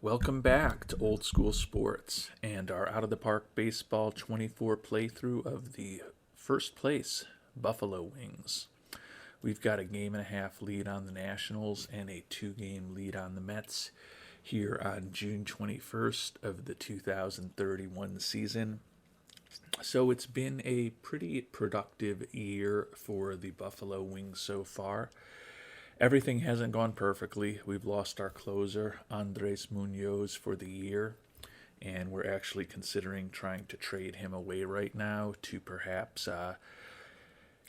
Welcome back to Old School Sports and our Out of the Park Baseball 24 playthrough of the first place Buffalo Wings. We've got a game and a half lead on the Nationals and a 2-game lead on the Mets here on June 21st of the 2031 season. So it's been a pretty productive year for the Buffalo Wings so far. Everything hasn't gone perfectly. We've lost our closer, Andres Munoz, for the year, and we're actually considering trying to trade him away right now to perhaps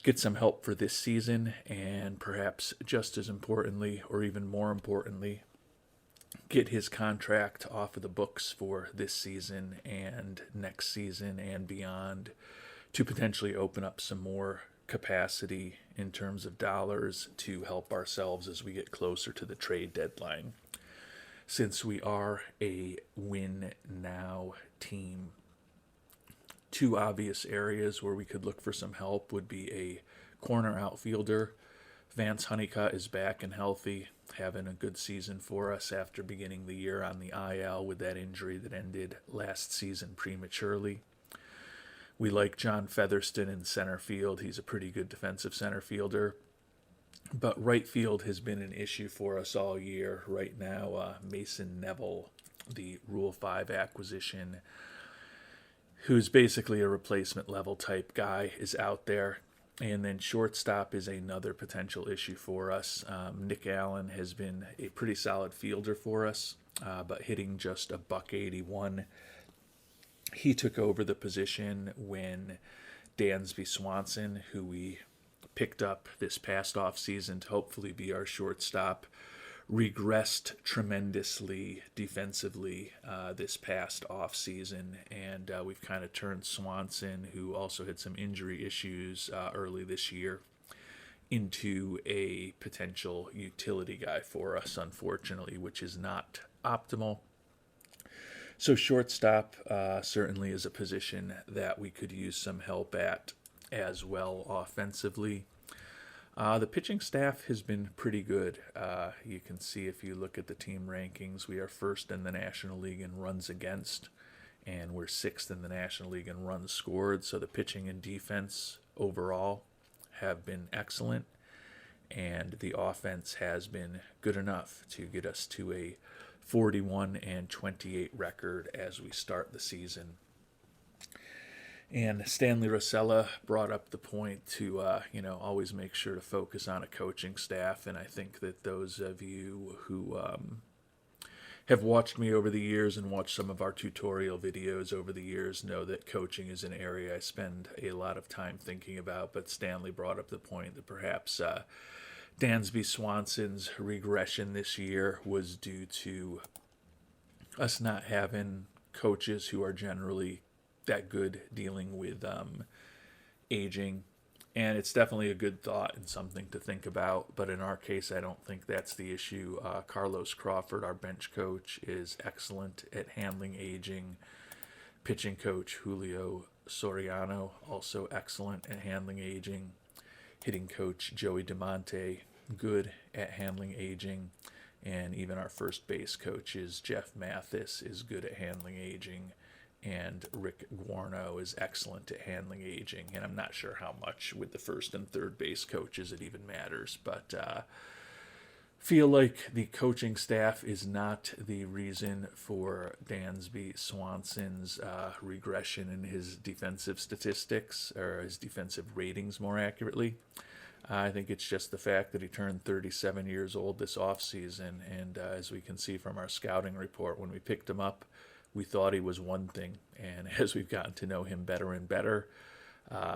get some help for this season, and perhaps just as importantly, or even more importantly, get his contract off of the books for this season and next season and beyond to potentially open up some more capacity in terms of dollars to help ourselves as we get closer to the trade deadline. Since we are a win now team, two obvious areas where we could look for some help would be a corner outfielder. Vance Honeycutt is back and healthy, having a good season for us after beginning the year on the IL with that injury that ended last season prematurely. We like John Featherston in center field. He's a pretty good defensive center fielder. But right field has been an issue for us all year. Right now, Mason Neville, the Rule 5 acquisition, who's basically a replacement level type guy, is out there. And then shortstop is another potential issue for us. Nick Allen has been a pretty solid fielder for us, but hitting just a .181. He took over the position when Dansby Swanson, who we picked up this past offseason to hopefully be our shortstop, regressed tremendously defensively this past offseason. And we've kind of turned Swanson, who also had some injury issues early this year, into a potential utility guy for us, unfortunately, which is not optimal. So shortstop certainly is a position that we could use some help at as well offensively. The pitching staff has been pretty good. You can see if you look at the team rankings, we are first in the National League in runs against, and we're sixth in the National League in runs scored. So the pitching and defense overall have been excellent, and the offense has been good enough to get us to a 41-28 record as we start the season. And Stanley Rosella brought up the point to, always make sure to focus on a coaching staff. And I think that those of you who have watched me over the years and watched some of our tutorial videos over the years know that coaching is an area I spend a lot of time thinking about. But Stanley brought up the point that perhaps Dansby Swanson's regression this year was due to us not having coaches who are generally that good dealing with aging. And it's definitely a good thought and something to think about. But in our case, I don't think that's the issue. Carlos Crawford, our bench coach, is excellent at handling aging. Pitching coach Julio Soriano, also excellent at handling aging. Hitting coach Joey DeMonte, good at handling aging. And even our first base coach is Jeff Mathis, is good at handling aging. And Rick Guarno is excellent at handling aging. And I'm not sure how much with the first and third base coaches it even matters. But feel like the coaching staff is not the reason for Dansby Swanson's regression in his defensive statistics, or his defensive ratings more accurately. I think it's just the fact that he turned 37 years old this offseason, and as we can see from our scouting report, when we picked him up, we thought he was one thing, and as we've gotten to know him better and better,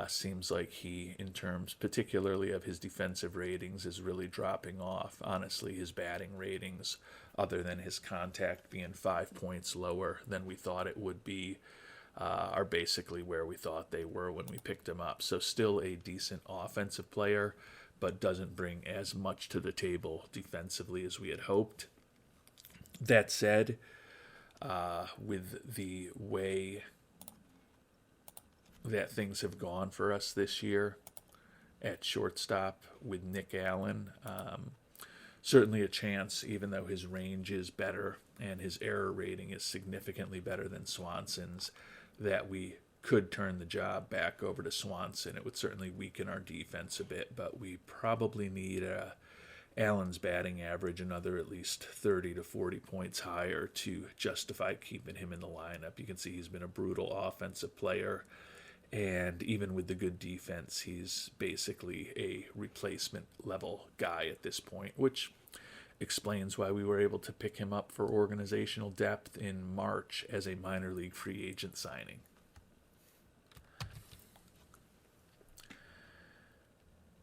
seems like he, in terms particularly of his defensive ratings, is really dropping off. Honestly, his batting ratings, other than his contact being 5 points lower than we thought it would be, are basically where we thought they were when we picked him up. So still a decent offensive player, but doesn't bring as much to the table defensively as we had hoped. That said, with the way that things have gone for us this year at shortstop with Nick Allen, certainly a chance, even though his range is better and his error rating is significantly better than Swanson's, that we could turn the job back over to Swanson. It would certainly weaken our defense a bit, but we probably need Allen's batting average another at least 30 to 40 points higher to justify keeping him in the lineup. You can see he's been a brutal offensive player, and even with the good defense, he's basically a replacement level guy at this point, which explains why we were able to pick him up for organizational depth in March as a minor league free agent signing.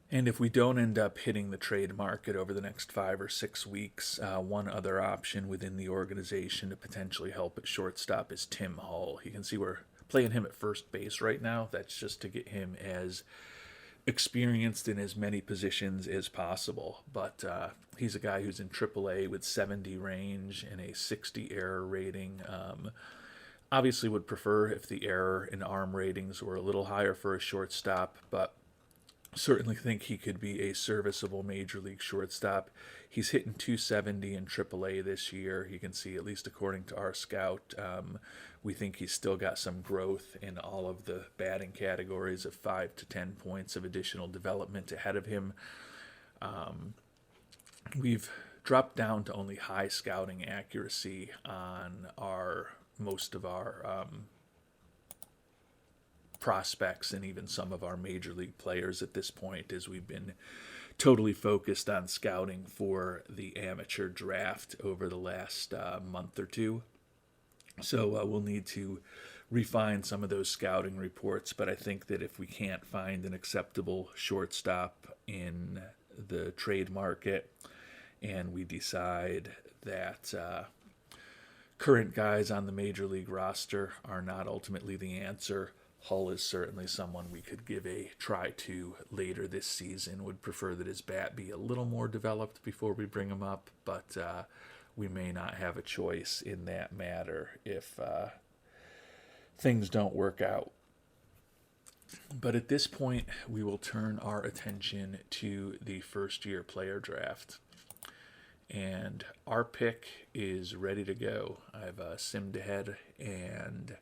And if we don't end up hitting the trade market over the next 5 or 6 weeks, one other option within the organization to potentially help at shortstop is Tim Hull. You can see we're playing him at first base right now. That's just to get him as experienced in as many positions as possible. But he's a guy who's in AAA with 70 range and a 60 error rating. Obviously would prefer if the error and arm ratings were a little higher for a shortstop, but certainly think he could be a serviceable major league shortstop. He's hitting 270 in AAA this year. You can see, at least according to our scout, we think he's still got some growth in all of the batting categories of 5 to 10 points of additional development ahead of him. We've dropped down to only high scouting accuracy on most of our prospects and even some of our major league players at this point, as we've been totally focused on scouting for the amateur draft over the last month or two. So we'll need to refine some of those scouting reports, but I think that if we can't find an acceptable shortstop in the trade market and we decide that current guys on the major league roster are not ultimately the answer, Hull is certainly someone we could give a try to later this season. Would prefer that his bat be a little more developed before we bring him up, but we may not have a choice in that matter if things don't work out. But at this point, we will turn our attention to the first-year player draft. And our pick is ready to go. I've simmed ahead, and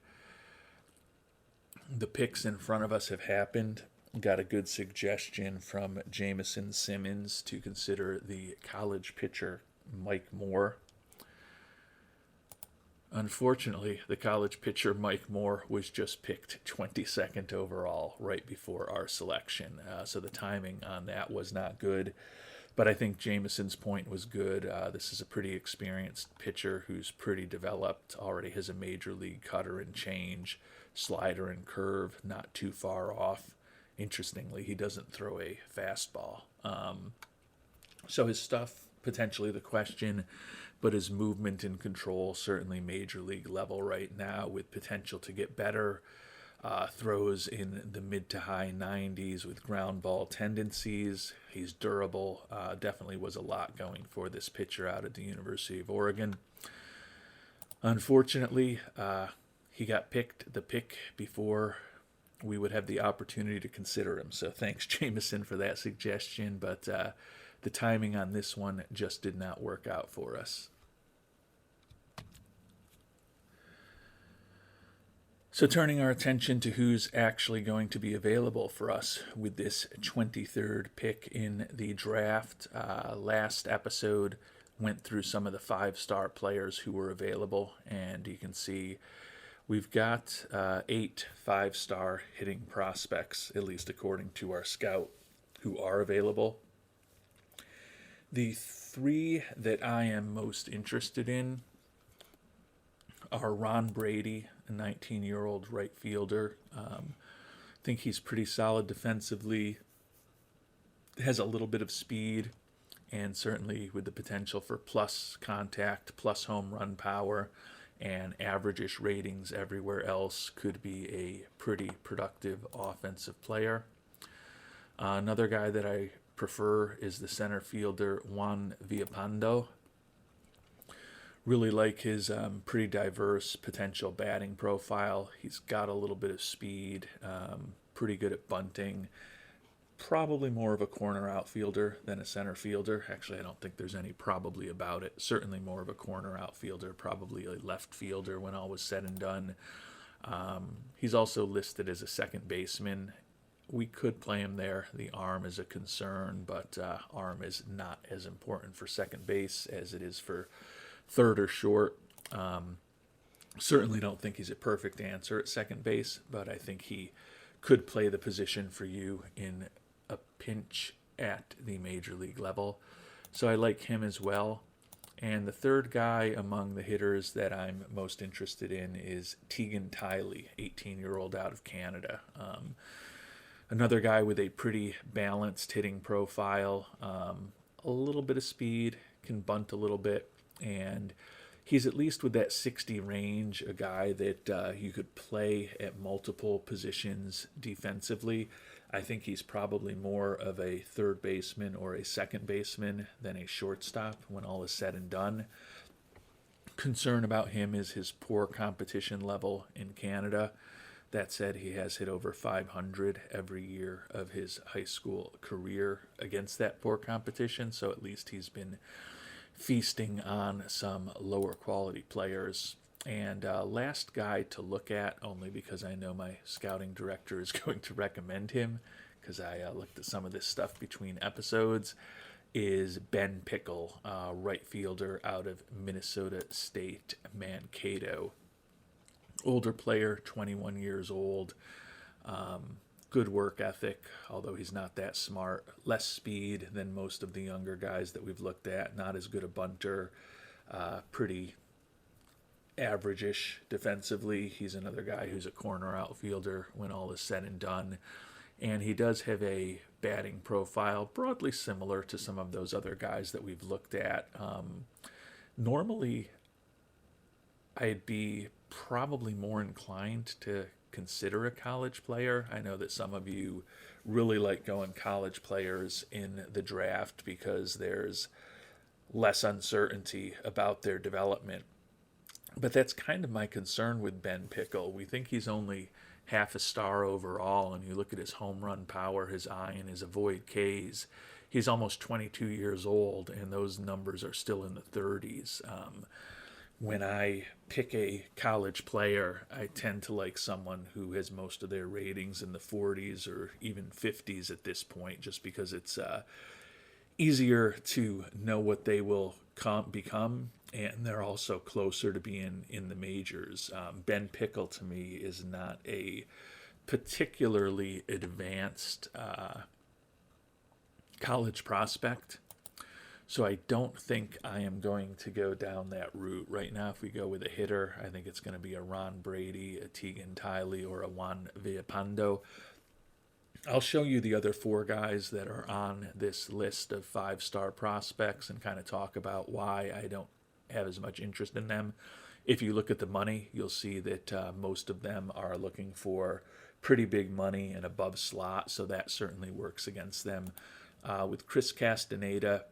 the picks in front of us have happened. Got a good suggestion from Jamison Simmons to consider the college pitcher Mike Moore. Unfortunately, the college pitcher Mike Moore was just picked 22nd overall right before our selection. So the timing on that was not good. But I think Jamison's point was good. This is a pretty experienced pitcher who's pretty developed, already has a major league cutter and change, slider and curve, not too far off. Interestingly, he doesn't throw a fastball. So his stuff, potentially the question, but his movement and control, certainly major league level right now with potential to get better. Throws in the mid to high 90s with ground ball tendencies. He's durable. Definitely was a lot going for this pitcher out at the University of Oregon. Unfortunately, he got the pick before we would have the opportunity to consider him. So thanks, Jamison, for that suggestion. But the timing on this one just did not work out for us. So turning our attention to who's actually going to be available for us with this 23rd pick in the draft. Last episode went through some of the 5-star players who were available, and you can see we've got 8 5-star hitting prospects, at least according to our scout, who are available. The 3 that I am most interested in are Ron Brady, a 19-year-old right fielder. I think he's pretty solid defensively, has a little bit of speed, and certainly with the potential for plus contact, plus home run power, and average-ish ratings everywhere else, could be a pretty productive offensive player. Another guy that I prefer is the center fielder Juan Villapando. Really like his pretty diverse potential batting profile. He's got a little bit of speed, pretty good at bunting, Probably more of a corner outfielder than a center fielder. Actually, I don't think there's any probably about it. Certainly more of a corner outfielder, probably a left fielder when all was said and done. He's also listed as a second baseman. We could play him there. The arm is a concern, but arm is not as important for second base as it is for third or short. Certainly don't think he's a perfect answer at second base, but I think he could play the position for you in a pinch at the major league level. So I like him as well. And the third guy among the hitters that I'm most interested in is Teagan Tiley, 18-year-old out of Canada. Another guy with a pretty balanced hitting profile, a little bit of speed, can bunt a little bit, and he's at least with that 60 range, a guy that you could play at multiple positions defensively. I think he's probably more of a third baseman or a second baseman than a shortstop when all is said and done. Concern about him is his poor competition level in Canada. That said, he has hit over 500 every year of his high school career against that poor competition, so at least he's been feasting on some lower quality players. And last guy to look at, only because I know my scouting director is going to recommend him, because I looked at some of this stuff between episodes, is Ben Pickle, right fielder out of Minnesota State, Mankato. Older player, 21 years old. Good work ethic, although he's not that smart. Less speed than most of the younger guys that we've looked at. Not as good a bunter. Pretty average-ish defensively. He's another guy who's a corner outfielder when all is said and done. And he does have a batting profile broadly similar to some of those other guys that we've looked at. Normally, I'd be probably more inclined to consider a college player. I know that some of you really like going college players in the draft because there's less uncertainty about their development. But that's kind of my concern with Ben Pickle. We think he's only half a star overall, and you look at his home run power, his iron, his avoid Ks. He's almost 22 years old, and those numbers are still in the 30s. When I pick a college player, I tend to like someone who has most of their ratings in the 40s or even 50s at this point, just because it's easier to know what they will become, and they're also closer to being in the majors. Ben Pickle, to me, is not a particularly advanced college prospect. So I don't think I am going to go down that route. Right now, if we go with a hitter, I think it's going to be a Ron Brady, a Teagan Tiley, or a Juan Villapando. I'll show you the other four guys that are on this list of five-star prospects and kind of talk about why I don't have as much interest in them. If you look at the money, you'll see that most of them are looking for pretty big money and above slot, so that certainly works against them. With Chris Castaneda,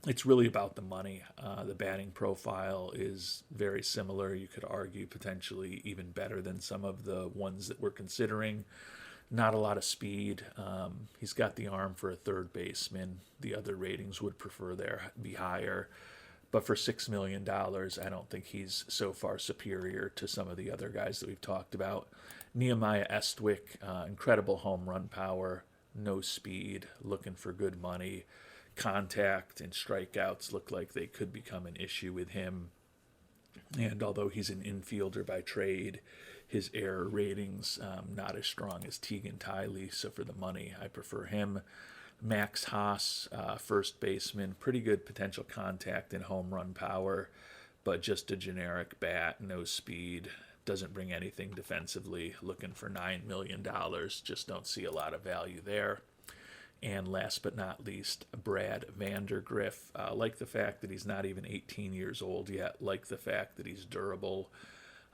it's really about the money. The batting profile is very similar. You could argue potentially even better than some of the ones that we're considering. Not a lot of speed. He's got the arm for a third baseman. The other ratings would prefer there be higher. But for $6 million, I don't think he's so far superior to some of the other guys that we've talked about. Nehemiah Estwick, incredible home run power, no speed, looking for good money. Contact and strikeouts look like they could become an issue with him. And although he's an infielder by trade, his error ratings not as strong as Teagan Tiley, so for the money, I prefer him. Max Haas, first baseman, pretty good potential contact and home run power, but just a generic bat, no speed, doesn't bring anything defensively, looking for $9 million, just don't see a lot of value there. And last but not least, Brad Vandergriff. Like the fact that he's not even 18 years old yet, like the fact that he's durable,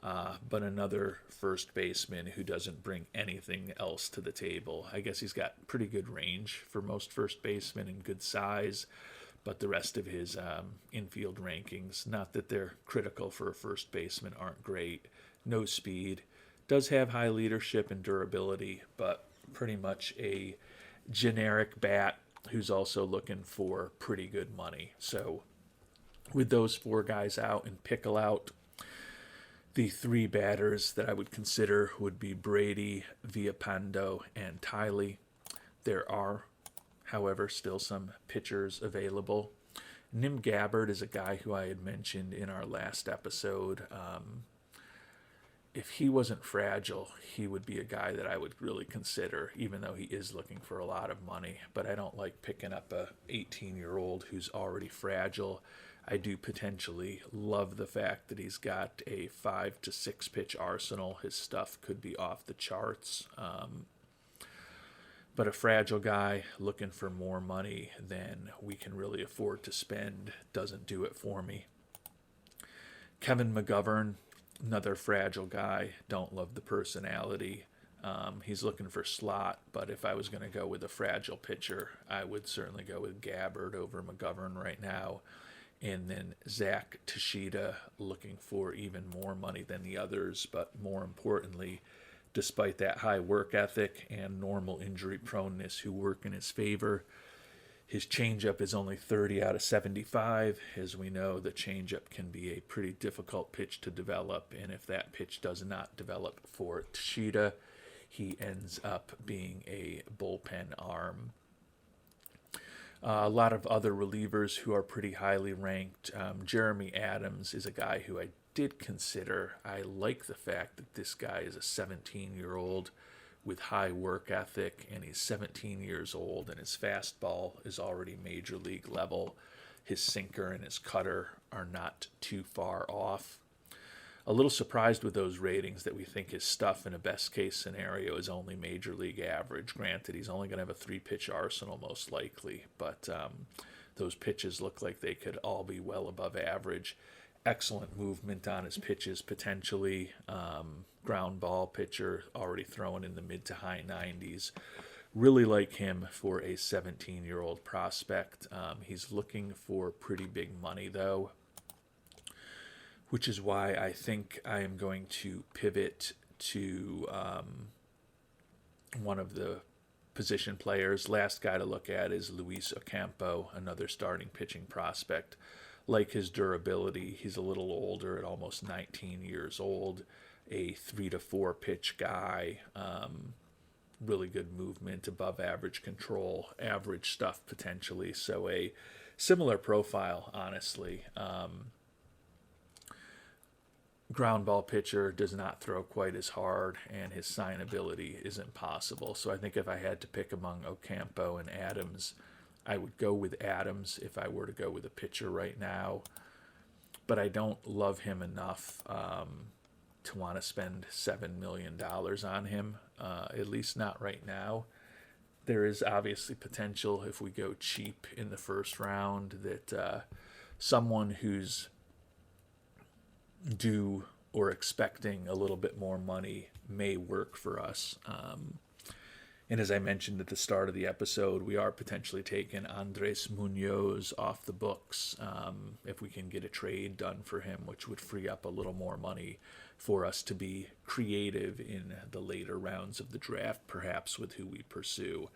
but another first baseman who doesn't bring anything else to the table. I guess he's got pretty good range for most first basemen and good size, but the rest of his infield rankings, not that they're critical for a first baseman, aren't great. No speed. Does have high leadership and durability, but pretty much a generic bat who's also looking for pretty good money. So with those four guys out and Pickle out, the three batters that I would consider would be Brady, Villalpando, and Tiley. There are, however, still some pitchers available. Nim Gabbard is a guy who I had mentioned in our last episode. If he wasn't fragile, he would be a guy that I would really consider, even though he is looking for a lot of money. But I don't like picking up a 18-year-old who's already fragile. I do potentially love the fact that he's got a 5 to 6 pitch arsenal. His stuff could be off the charts. But a fragile guy looking for more money than we can really afford to spend doesn't do it for me. Kevin McGovern, another fragile guy. Don't love the personality. He's looking for slot, but if I was going to go with a fragile pitcher, I would certainly go with Gabbard over McGovern right now. And then Zach Tashida, looking for even more money than the others, but more importantly, despite that high work ethic and normal injury proneness who work in his favor, his changeup is only 30 out of 75. As we know, the changeup can be a pretty difficult pitch to develop, and if that pitch does not develop for Tashida, he ends up being a bullpen arm. A lot of other relievers who are pretty highly ranked. Jeremy Adams is a guy who I did consider. I like the fact that this guy is a 17-year-old with high work ethic, and he's 17 years old, and his fastball is already major league level. His sinker and his cutter are not too far off. A little surprised with those ratings that we think his stuff in a best case scenario is only major league average. Granted, he's only going to have a 3-pitch arsenal most likely, but those pitches look like they could all be well above average. Excellent movement on his pitches potentially. Ground ball pitcher, already throwing in the mid to high 90s. Really like him for a 17-year-old prospect. He's looking for pretty big money though, which is why I think I am going to pivot to one of the position players. Last guy to look at is Luis Ocampo, another starting pitching prospect. Like his durability, he's a little older at almost 19 years old, a 3 to 4 pitch guy, really good movement, above average control, average stuff potentially. So a similar profile, honestly. Ground ball pitcher, does not throw quite as hard, and his signability isn't possible. So I think if I had to pick among Ocampo and Adams, I would go with Adams if I were to go with a pitcher right now. But I don't love him enough to want to spend $7 million on him, at least not right now. There is obviously potential if we go cheap in the first round that someone who's due or expecting a little bit more money may work for us. And as I mentioned at the start of the episode, we are potentially taking Andres Munoz off the books if we can get a trade done for him, which would free up a little more money for us to be creative in the later rounds of the draft, perhaps with who we pursue.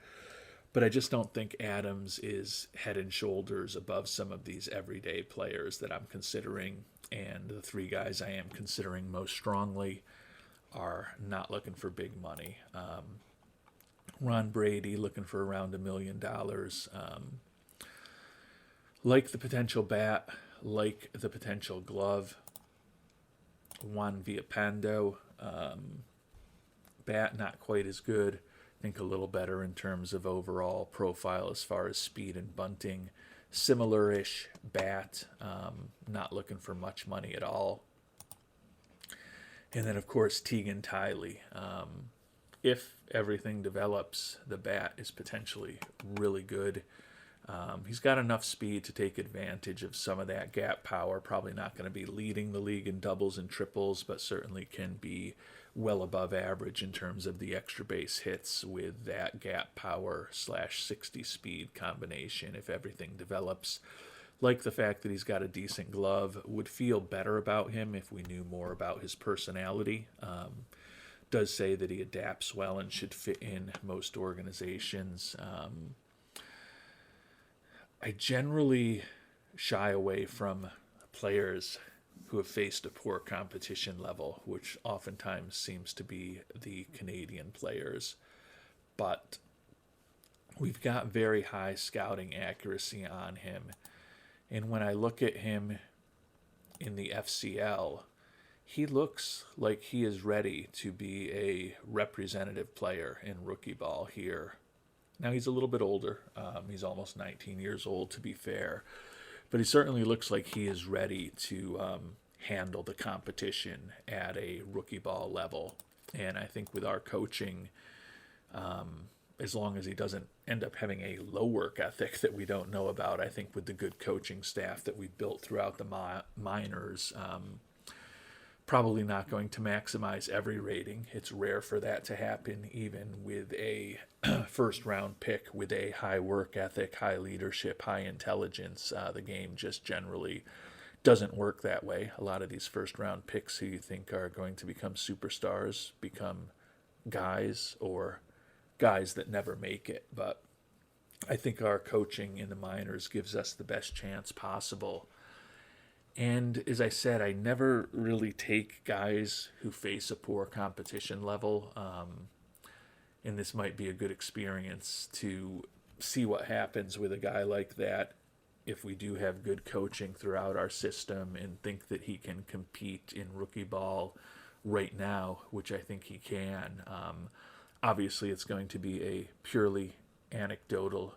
But I just don't think Adams is head and shoulders above some of these everyday players that I'm considering. And the three guys I am considering most strongly are not looking for big money. Ron Brady looking for around $1 million. Like the potential bat, like the potential glove. Juan Villalpando, bat not quite as good. I think a little better in terms of overall profile as far as speed and bunting. Similar-ish bat, not looking for much money at all. And then, of course, Tegan Tiley. If everything develops, the bat is potentially really good. He's got enough speed to take advantage of some of that gap power. Probably not going to be leading the league in doubles and triples, but certainly can be well above average in terms of the extra base hits with that gap power / 60 speed combination if everything develops. Like the fact that he's got a decent glove. Would feel better about him if we knew more about his personality. does say that he adapts well and should fit in most organizations. I generally shy away from players who have faced a poor competition level, which oftentimes seems to be the Canadian players. But we've got very high scouting accuracy on him. And when I look at him in the FCL, he looks like he is ready to be a representative player in rookie ball here. Now, he's a little bit older. He's almost 19 years old, to be fair. But he certainly looks like he is ready to handle the competition at a rookie ball level. And I think with our coaching, as long as he doesn't end up having a low work ethic that we don't know about, I think with the good coaching staff that we've built throughout the minors, probably not going to maximize every rating. It's rare for that to happen, even with a first round pick with a high work ethic, high leadership, high intelligence. The game just generally doesn't work that way. A lot of these first round picks who you think are going to become superstars become guys, or guys that never make it. But I think our coaching in the minors gives us the best chance possible. And as I said, I never really take guys who face a poor competition level. And this might be a good experience to see what happens with a guy like that if we do have good coaching throughout our system and think that he can compete in rookie ball right now, which I think he can. Obviously, it's going to be a purely anecdotal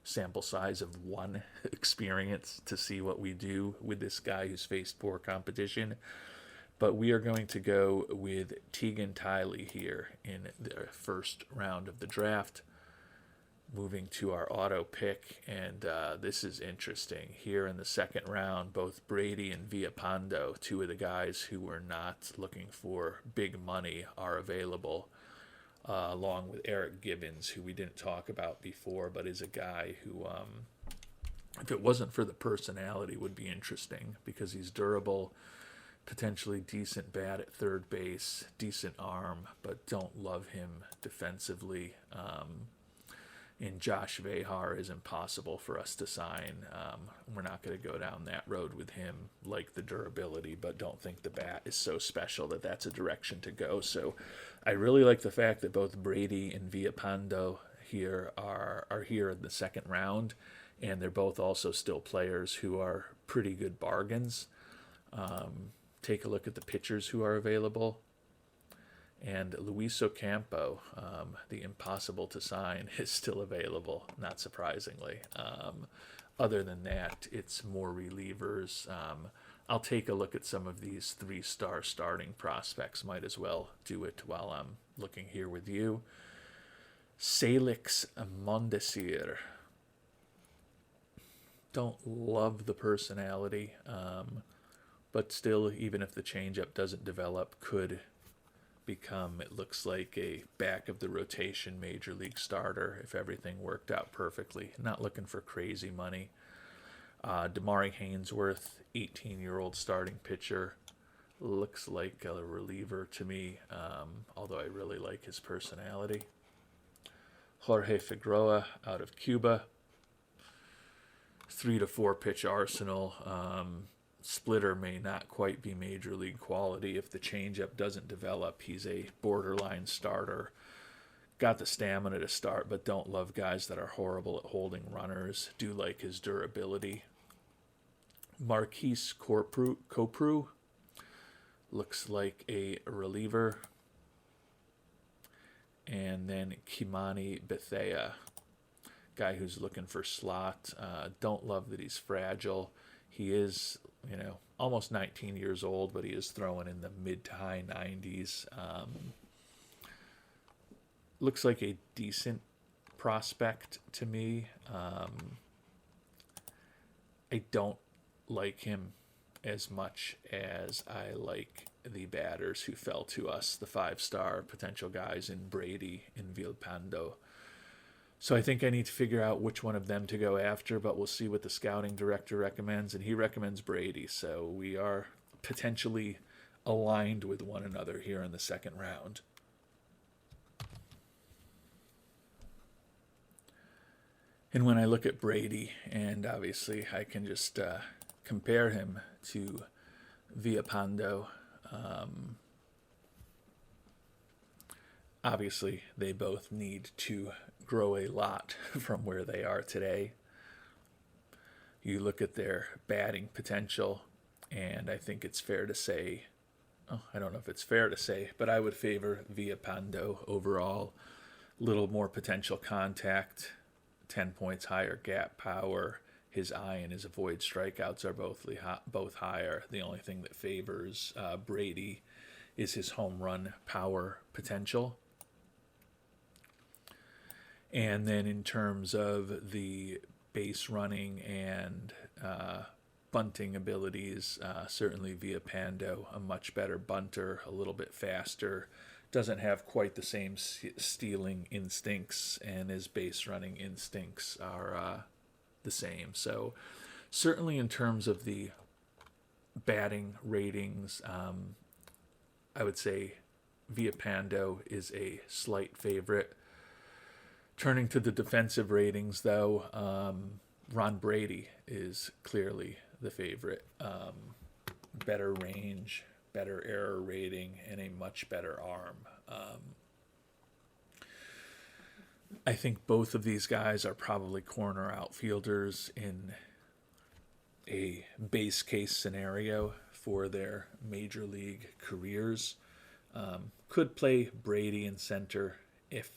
sample size of one experience to see what we do with this guy who's faced poor competition. But we are going to go with Tegan Tiley here in the first round of the draft. Moving to our auto pick, and this is interesting. Here in the second round, both Brady and Villapando, two of the guys who were not looking for big money, are available. Along with Eric Gibbons, who we didn't talk about before, but is a guy who, if it wasn't for the personality, would be interesting because he's durable, potentially decent bat at third base, decent arm, but don't love him defensively. And Josh Vehar is impossible for us to sign. We're not going to go down that road with him, like the durability, but don't think the bat is so special that that's a direction to go. So I really like the fact that both Brady and Villapando here are here in the second round, and they're both also still players who are pretty good bargains. Take a look at the pitchers who are available. And Luis Ocampo, the impossible to sign, is still available, not surprisingly. Other than that, it's more relievers. I'll take a look at some of these 3-star starting prospects. Might as well do it while I'm looking here with you. Salix Mondesir. Don't love the personality, but still, even if the changeup doesn't develop, could become, it looks like, a back of the rotation major league starter if everything worked out perfectly. Not looking for crazy money. Damari Hainsworth, 18-year-old starting pitcher, looks like a reliever to me, although I really like his personality. Jorge Figueroa out of Cuba, 3 to 4 pitch arsenal. Splitter may not quite be major league quality. If the changeup doesn't develop, he's a borderline starter. Got the stamina to start, but don't love guys that are horrible at holding runners. Do like his durability. Marquise Copru looks like a reliever. And then Kimani Bethea, guy who's looking for slot. Don't love that he's fragile. He is, almost 19 years old, but he is throwing in the mid to high 90s. Looks like a decent prospect to me. I don't like him as much as I like the batters who fell to us, the 5-star potential guys in Brady and Villapando. So I think I need to figure out which one of them to go after, but we'll see what the scouting director recommends, and he recommends Brady. So we are potentially aligned with one another here in the second round. And when I look at Brady, and obviously I can just compare him to Villapando, obviously they both need to grow a lot from where they are today. You look at their batting potential, and I think it's fair to say, oh, I don't know if it's fair to say, but I would favor Villapando overall. Little more potential contact, 10 points higher gap power. His eye and his avoid strikeouts are both higher. The only thing that favors Brady is his home run power potential. And then in terms of the base running and bunting abilities, certainly Villapando, a much better bunter, a little bit faster, doesn't have quite the same stealing instincts, and his base running instincts are the same. So certainly in terms of the batting ratings, I would say Villapando is a slight favorite. Turning to the defensive ratings, though, Ron Brady is clearly the favorite. Better range, better error rating, and a much better arm. I think both of these guys are probably corner outfielders in a base case scenario for their major league careers. Could play Brady in center if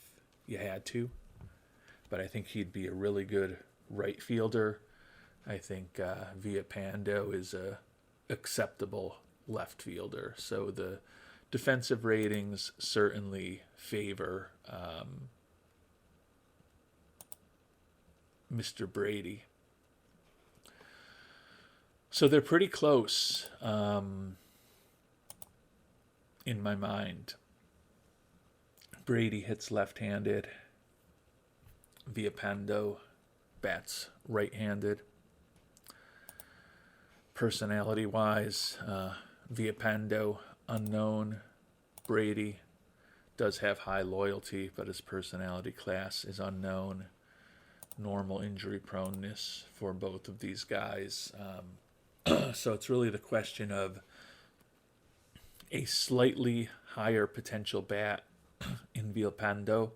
you had to, but I think he'd be a really good right fielder. I think Villapando is a acceptable left fielder. So the defensive ratings certainly favor Mr. Brady. So they're pretty close in my mind. Brady hits left-handed. Villapando bats right-handed. Personality-wise, Villapando, unknown. Brady does have high loyalty, but his personality class is unknown. Normal injury proneness for both of these guys. So it's really the question of a slightly higher potential bat in Villapando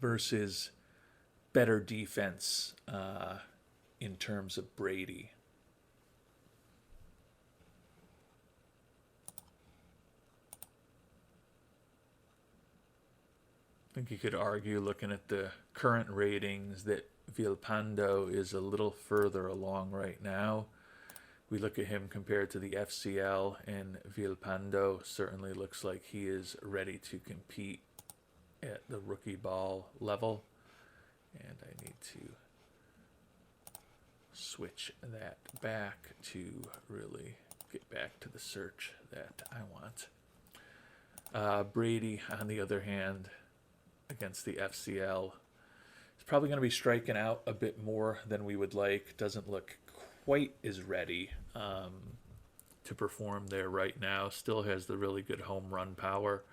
versus better defense in terms of Brady. I think you could argue, looking at the current ratings, that Villapando is a little further along right now. We look at him compared to the FCL, and Villapando certainly looks like he is ready to compete at the rookie ball level. And I need to switch that back to really get back to the search that I want. Brady, on the other hand, against the FCL, is probably going to be striking out a bit more than we would like. Doesn't look quite as ready to perform there right now. Still has the really good home run power.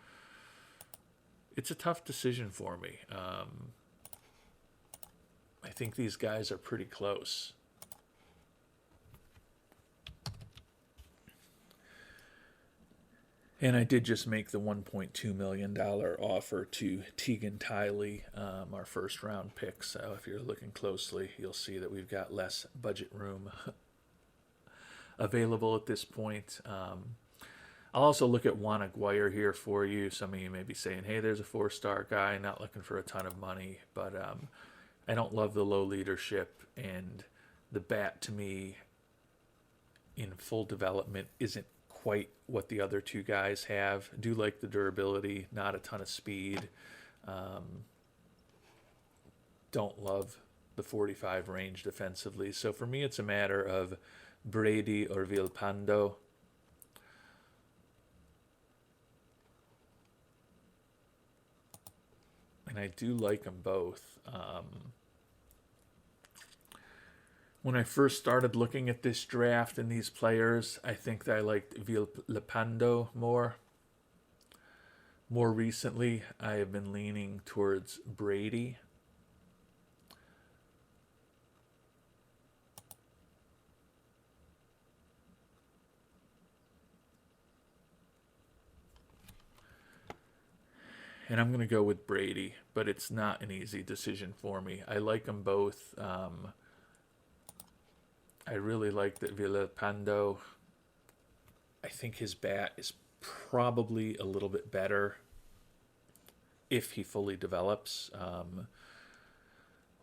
It's a tough decision for me. I think these guys are pretty close. And I did just make the $1.2 million offer to Tegan Tiley, our first round pick. So if you're looking closely, you'll see that we've got less budget room available at this point. I'll also look at Juan Aguirre here for you. Some of you may be saying, hey, there's a 4-star guy, not looking for a ton of money. But I don't love the low leadership, and the bat to me in full development isn't quite what the other two guys have. I do like the durability, not a ton of speed. Don't love the 45 range defensively. So for me, it's a matter of Brady or Villapando. And I do like them both. When I first started looking at this draft and these players, I think that I liked Villapando more. More recently, I have been leaning towards Brady. And I'm going to go with Brady, but it's not an easy decision for me. I like them both. I really like that Villalpando. I think his bat is probably a little bit better if he fully develops.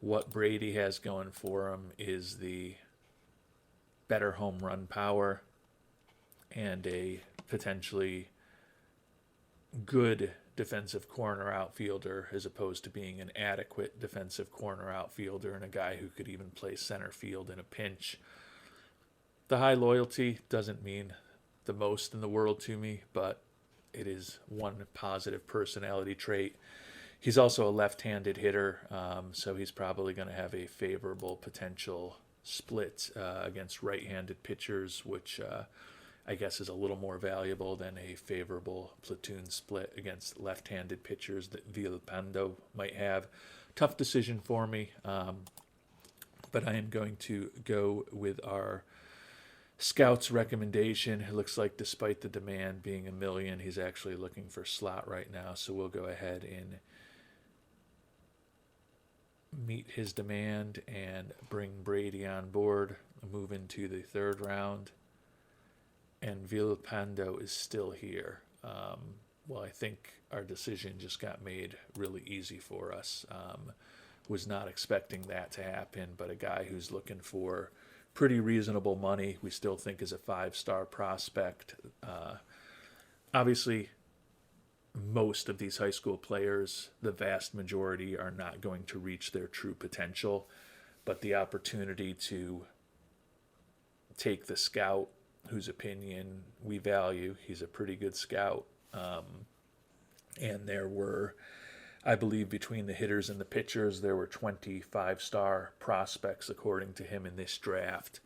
What Brady has going for him is the better home run power and a potentially good defensive corner outfielder as opposed to being an adequate defensive corner outfielder and a guy who could even play center field in a pinch. The high loyalty doesn't mean the most in the world to me, but it is one positive personality trait. He's also a left-handed hitter, so he's probably going to have a favorable potential split against right-handed pitchers, which I guess is a little more valuable than a favorable platoon split against left-handed pitchers that Villalpando might have. Tough decision for me, but I am going to go with our scout's recommendation. It looks like despite the demand being $1 million, he's actually looking for slot right now, so we'll go ahead and meet his demand and bring Brady on board, move into the third round. And Villalpando is still here. Well, I think our decision just got made really easy for us. Was not expecting that to happen, but a guy who's looking for pretty reasonable money, we still think is a 5-star prospect. Obviously, most of these high school players, the vast majority, are not going to reach their true potential, but the opportunity to take the scout whose opinion we value, he's a pretty good scout, and there were, I believe, between the hitters and the pitchers, there were 25-star prospects according to him in this draft.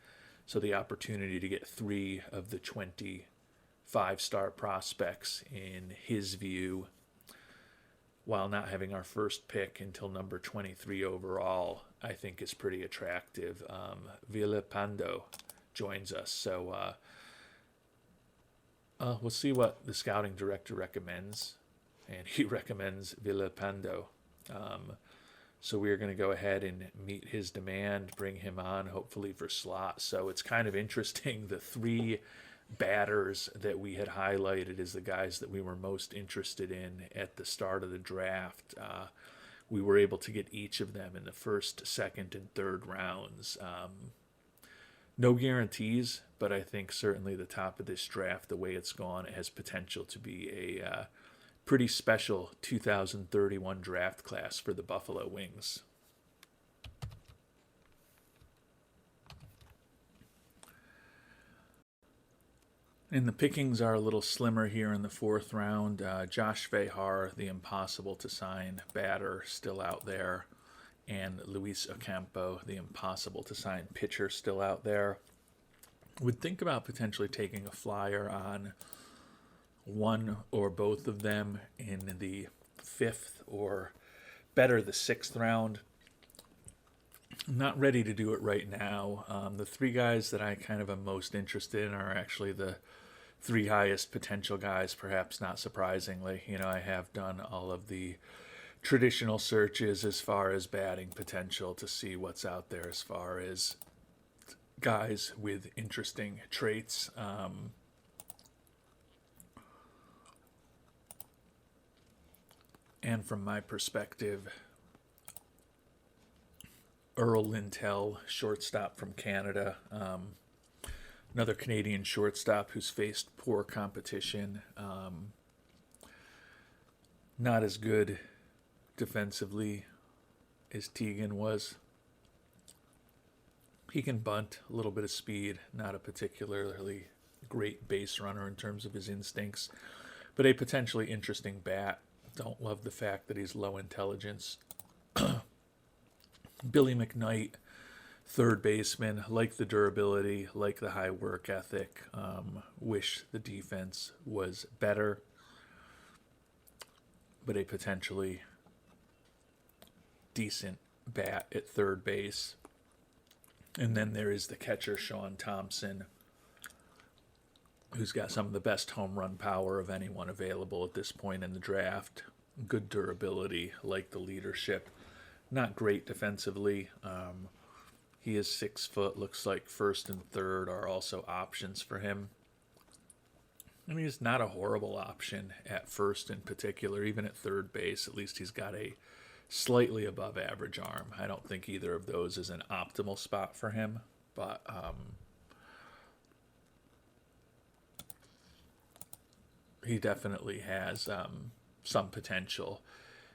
So the opportunity to get 3 of the 25-star prospects in his view, while not having our first pick until number 23 overall, I think is pretty attractive. Villalpando joins us. So we'll see what the scouting director recommends. And he recommends Villalpando. So we're going to go ahead and meet his demand, bring him on, hopefully for slot. So it's kind of interesting. The 3 batters that we had highlighted as the guys that we were most interested in at the start of the draft, we were able to get each of them in the first, second, and third rounds. No guarantees, but I think certainly the top of this draft, the way it's gone, it has potential to be a pretty special 2031 draft class for the Buffalo Wings. And the pickings are a little slimmer here in the 4th round. Josh Vehar, the impossible-to-sign batter, still out there. And Luis Ocampo, the impossible-to-sign pitcher, still out there. Would think about potentially taking a flyer on one or both of them in the 5th or better the 6th round. I'm not ready to do it right now. The 3 guys that I kind of am most interested in are actually the 3 highest potential guys, perhaps not surprisingly. You know, I have done all of the traditional searches as far as batting potential to see what's out there as far as guys with interesting traits. And from my perspective, Earl Lintel, shortstop from Canada, another Canadian shortstop who's faced poor competition, not as good defensively as Teagan was. He can bunt, a little bit of speed, not a particularly great base runner in terms of his instincts, but a potentially interesting bat. Don't love the fact that he's low intelligence. Billy McKnight, third baseman, like the durability, like the high work ethic. Wish the defense was better, but a potentially decent bat at third base. And then there is the catcher, Sean Thompson, who's got some of the best home run power of anyone available at this point in the draft. good durability, like the leadership. Not great defensively. He is 6 foot. Looks like first and third are also options for him. I mean, he's not a horrible option at first in particular. Even at third base, at least he's got a slightly above average arm. I don't think either of those is an optimal spot for him, but he definitely has some potential.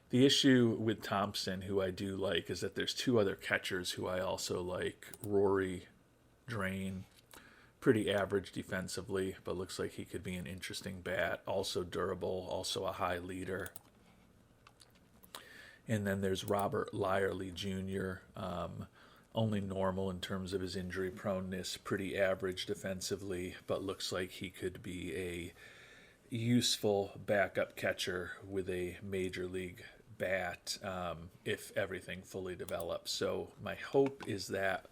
The issue with Thompson, who I do like, is that there's two other catchers who I also like. Rory Drain, pretty average defensively, but looks like he could be an interesting bat. Also durable, also a high leader. And then there's Robert Lyerly Jr., only normal in terms of his injury proneness, pretty average defensively, but looks like he could be a useful backup catcher with a major league bat if everything fully develops. So my hope is that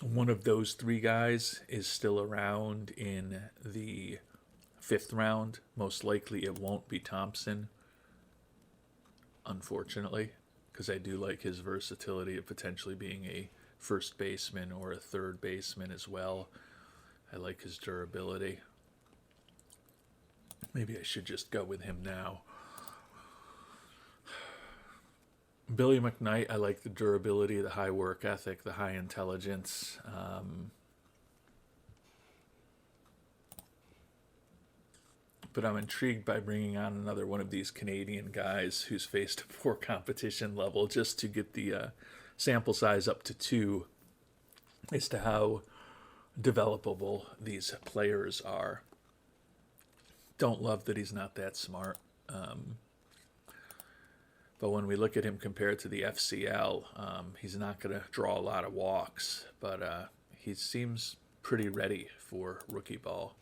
one of those three guys is still around in the 5th round. Most likely it won't be Thompson, unfortunately, because I do like his versatility of potentially being a first baseman or a third baseman as well. I like his durability. Maybe I should just go with him now. Billy McKnight, I like the durability, the high work ethic, the high intelligence. But I'm intrigued by bringing on another one of these Canadian guys who's faced a poor competition level just to get the sample size up to 2 as to how developable these players are. Don't love that he's not that smart. But when we look at him compared to the FCL, he's not going to draw a lot of walks, but he seems pretty ready for rookie ball.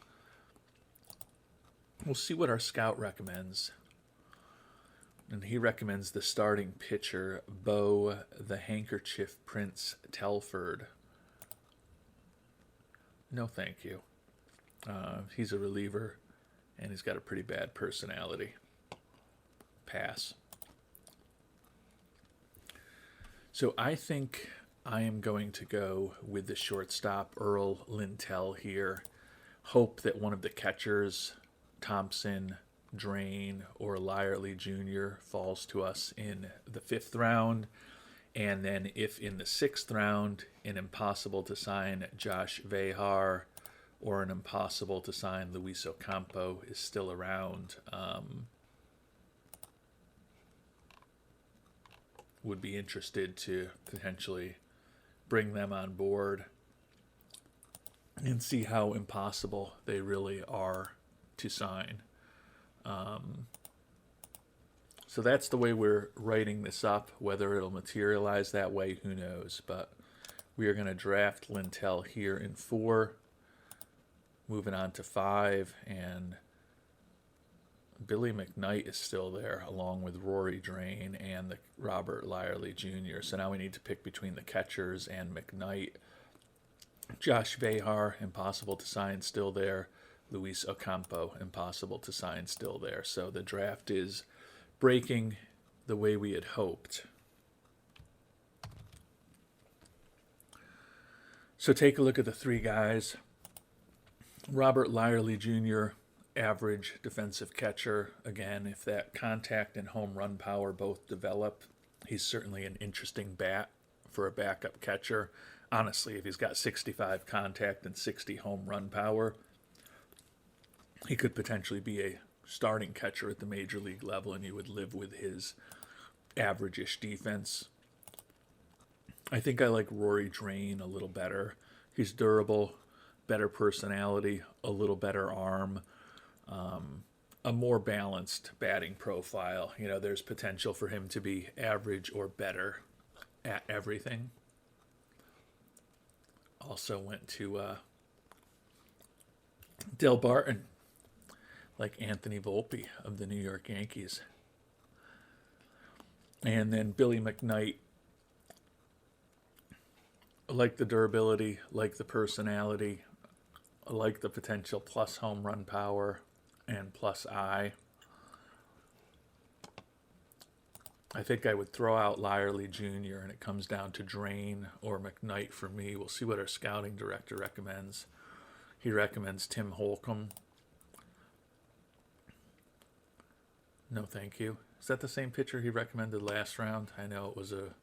We'll see what our scout recommends. And he recommends the starting pitcher, Bo the Handkerchief Prince Telford. No, thank you. He's a reliever, and he's got a pretty bad personality. Pass. So I think I am going to go with the shortstop, Earl Lintel here. Hope that one of the catchers, Thompson, Drain, or Lyerly Jr. falls to us in the 5th round. And then if in the 6th round, an impossible to sign Josh Vehar or an impossible to sign Luis Ocampo is still around, would be interested to potentially bring them on board and see how impossible they really are to sign. So that's the way we're writing this up. Whether it'll materialize that way, who knows? But we are going to draft Lintel here in 4. Moving on to 5, and Billy McKnight is still there, along with Rory Drain and the Robert Lyerly Jr. So now we need to pick between the catchers and McKnight. Josh Vehar, impossible to sign, still there. Luis Ocampo, impossible to sign, still there. So the draft is breaking the way we had hoped. So take a look at the 3 guys. Robert Lyerly Jr., average defensive catcher. Again, if that contact and home run power both develop, he's certainly an interesting bat for a backup catcher. Honestly, if he's got 65 contact and 60 home run power, he could potentially be a starting catcher at the major league level, and you would live with his average-ish defense. I think I like Rory Drain a little better. He's durable, better personality, a little better arm, a more balanced batting profile. You know, there's potential for him to be average or better at everything. Also went to Del Barton, like Anthony Volpe of the New York Yankees. And then Billy McKnight, I like the durability, like the personality, I like the potential plus home run power and plus I. I think I would throw out Lyerly Jr. and it comes down to Drain or McKnight for me. We'll see what our scouting director recommends. He recommends Tim Holcomb. No, thank you. Is that the same pitcher he recommended last round? I know it was a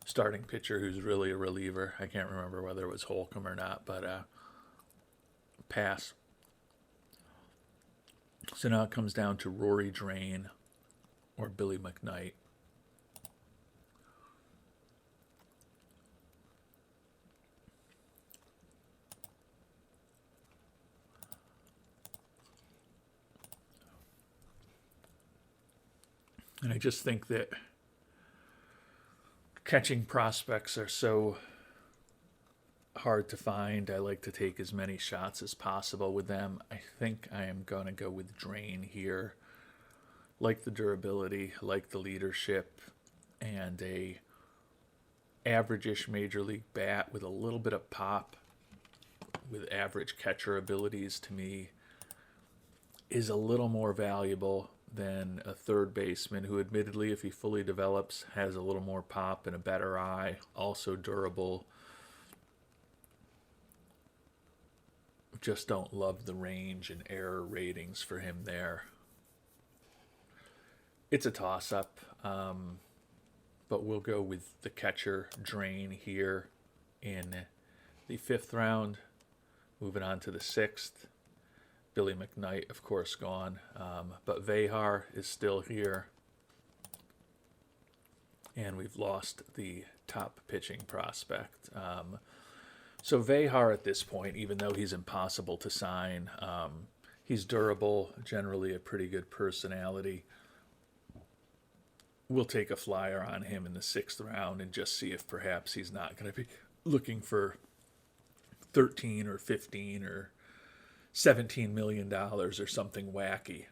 starting pitcher who's really a reliever. I can't remember whether it was Holcomb or not, but pass. So now it comes down to Rory Drain or Billy McKnight. And I just think that catching prospects are so hard to find. I like to take as many shots as possible with them. I think I am going to go with Drain here. Like the durability, like the leadership, and a average-ish major league bat with a little bit of pop, with average catcher abilities, to me is a little more valuable than a third baseman who, admittedly, if he fully develops, has a little more pop and a better eye, also durable. Just don't love the range and error ratings for him there. It's a toss-up, but we'll go with the catcher Drain here in the 5th round. Moving on to the 6th. Billy McKnight, of course, gone. But Vehar is still here. And we've lost the top pitching prospect. So Vehar at this point, even though he's impossible to sign, he's durable, generally a pretty good personality. We'll take a flyer on him in the 6th round and just see if perhaps he's not going to be looking for 13 or 15 or $17 million or something wacky.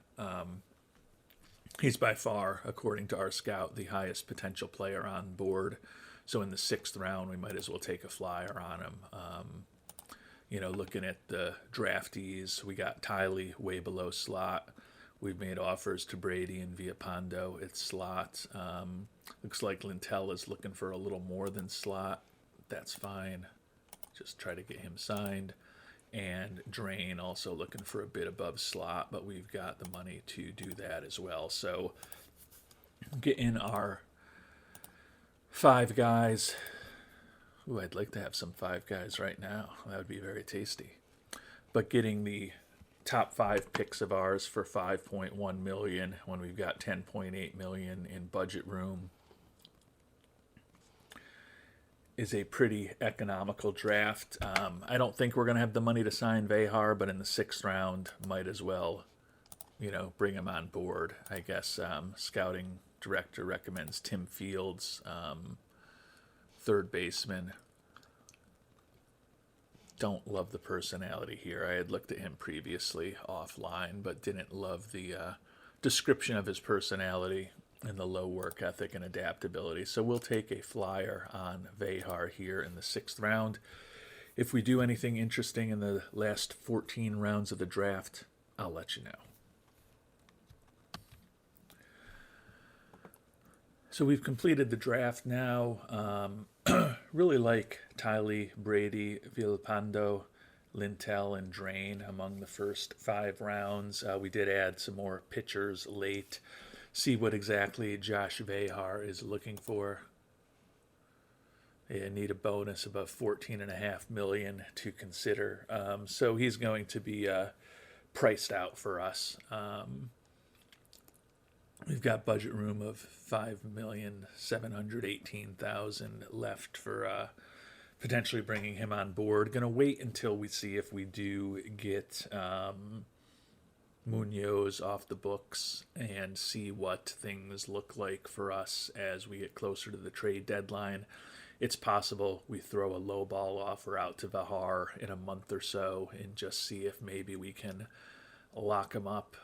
He's by far, according to our scout, the highest potential player on board. So in the 6th round, we might as well take a flyer on him. Looking at the draftees, we got Tiley way below slot. We've made offers to Brady and Villalpando at slot. Looks like Lintel is looking for a little more than slot. That's fine. Just try to get him signed. And Drain also looking for a bit above slot, but we've got the money to do that as well. So get in our 5 guys. Ooh, I'd like to have some 5 guys right now. That would be very tasty. But getting the top 5 picks of ours for $5.1 million when we've got $10.8 million in budget room is a pretty economical draft. I don't think we're going to have the money to sign Vehar, but in the 6th round, might as well, bring him on board. I guess scouting director recommends Tim Fields, third baseman. Don't love the personality here. I had looked at him previously offline, but didn't love the description of his personality and the low work ethic and adaptability. So we'll take a flyer on Vehar here in the 6th round. If we do anything interesting in the last 14 rounds of the draft, I'll let you know. So we've completed the draft now. Really like Tiley, Brady, Villalpando, Lintel, and Drain among the first 5 rounds. We did add some more pitchers late. See what exactly Josh Vehar is looking for. They need a bonus above $14.5 million to consider. So he's going to be priced out for us. We've got budget room of $5,718,000 left for potentially bringing him on board. Going to wait until we see if we do get Munoz off the books and see what things look like for us as we get closer to the trade deadline. It's possible we throw a low ball offer out to Vehar in a month or so and just see if maybe we can lock him up.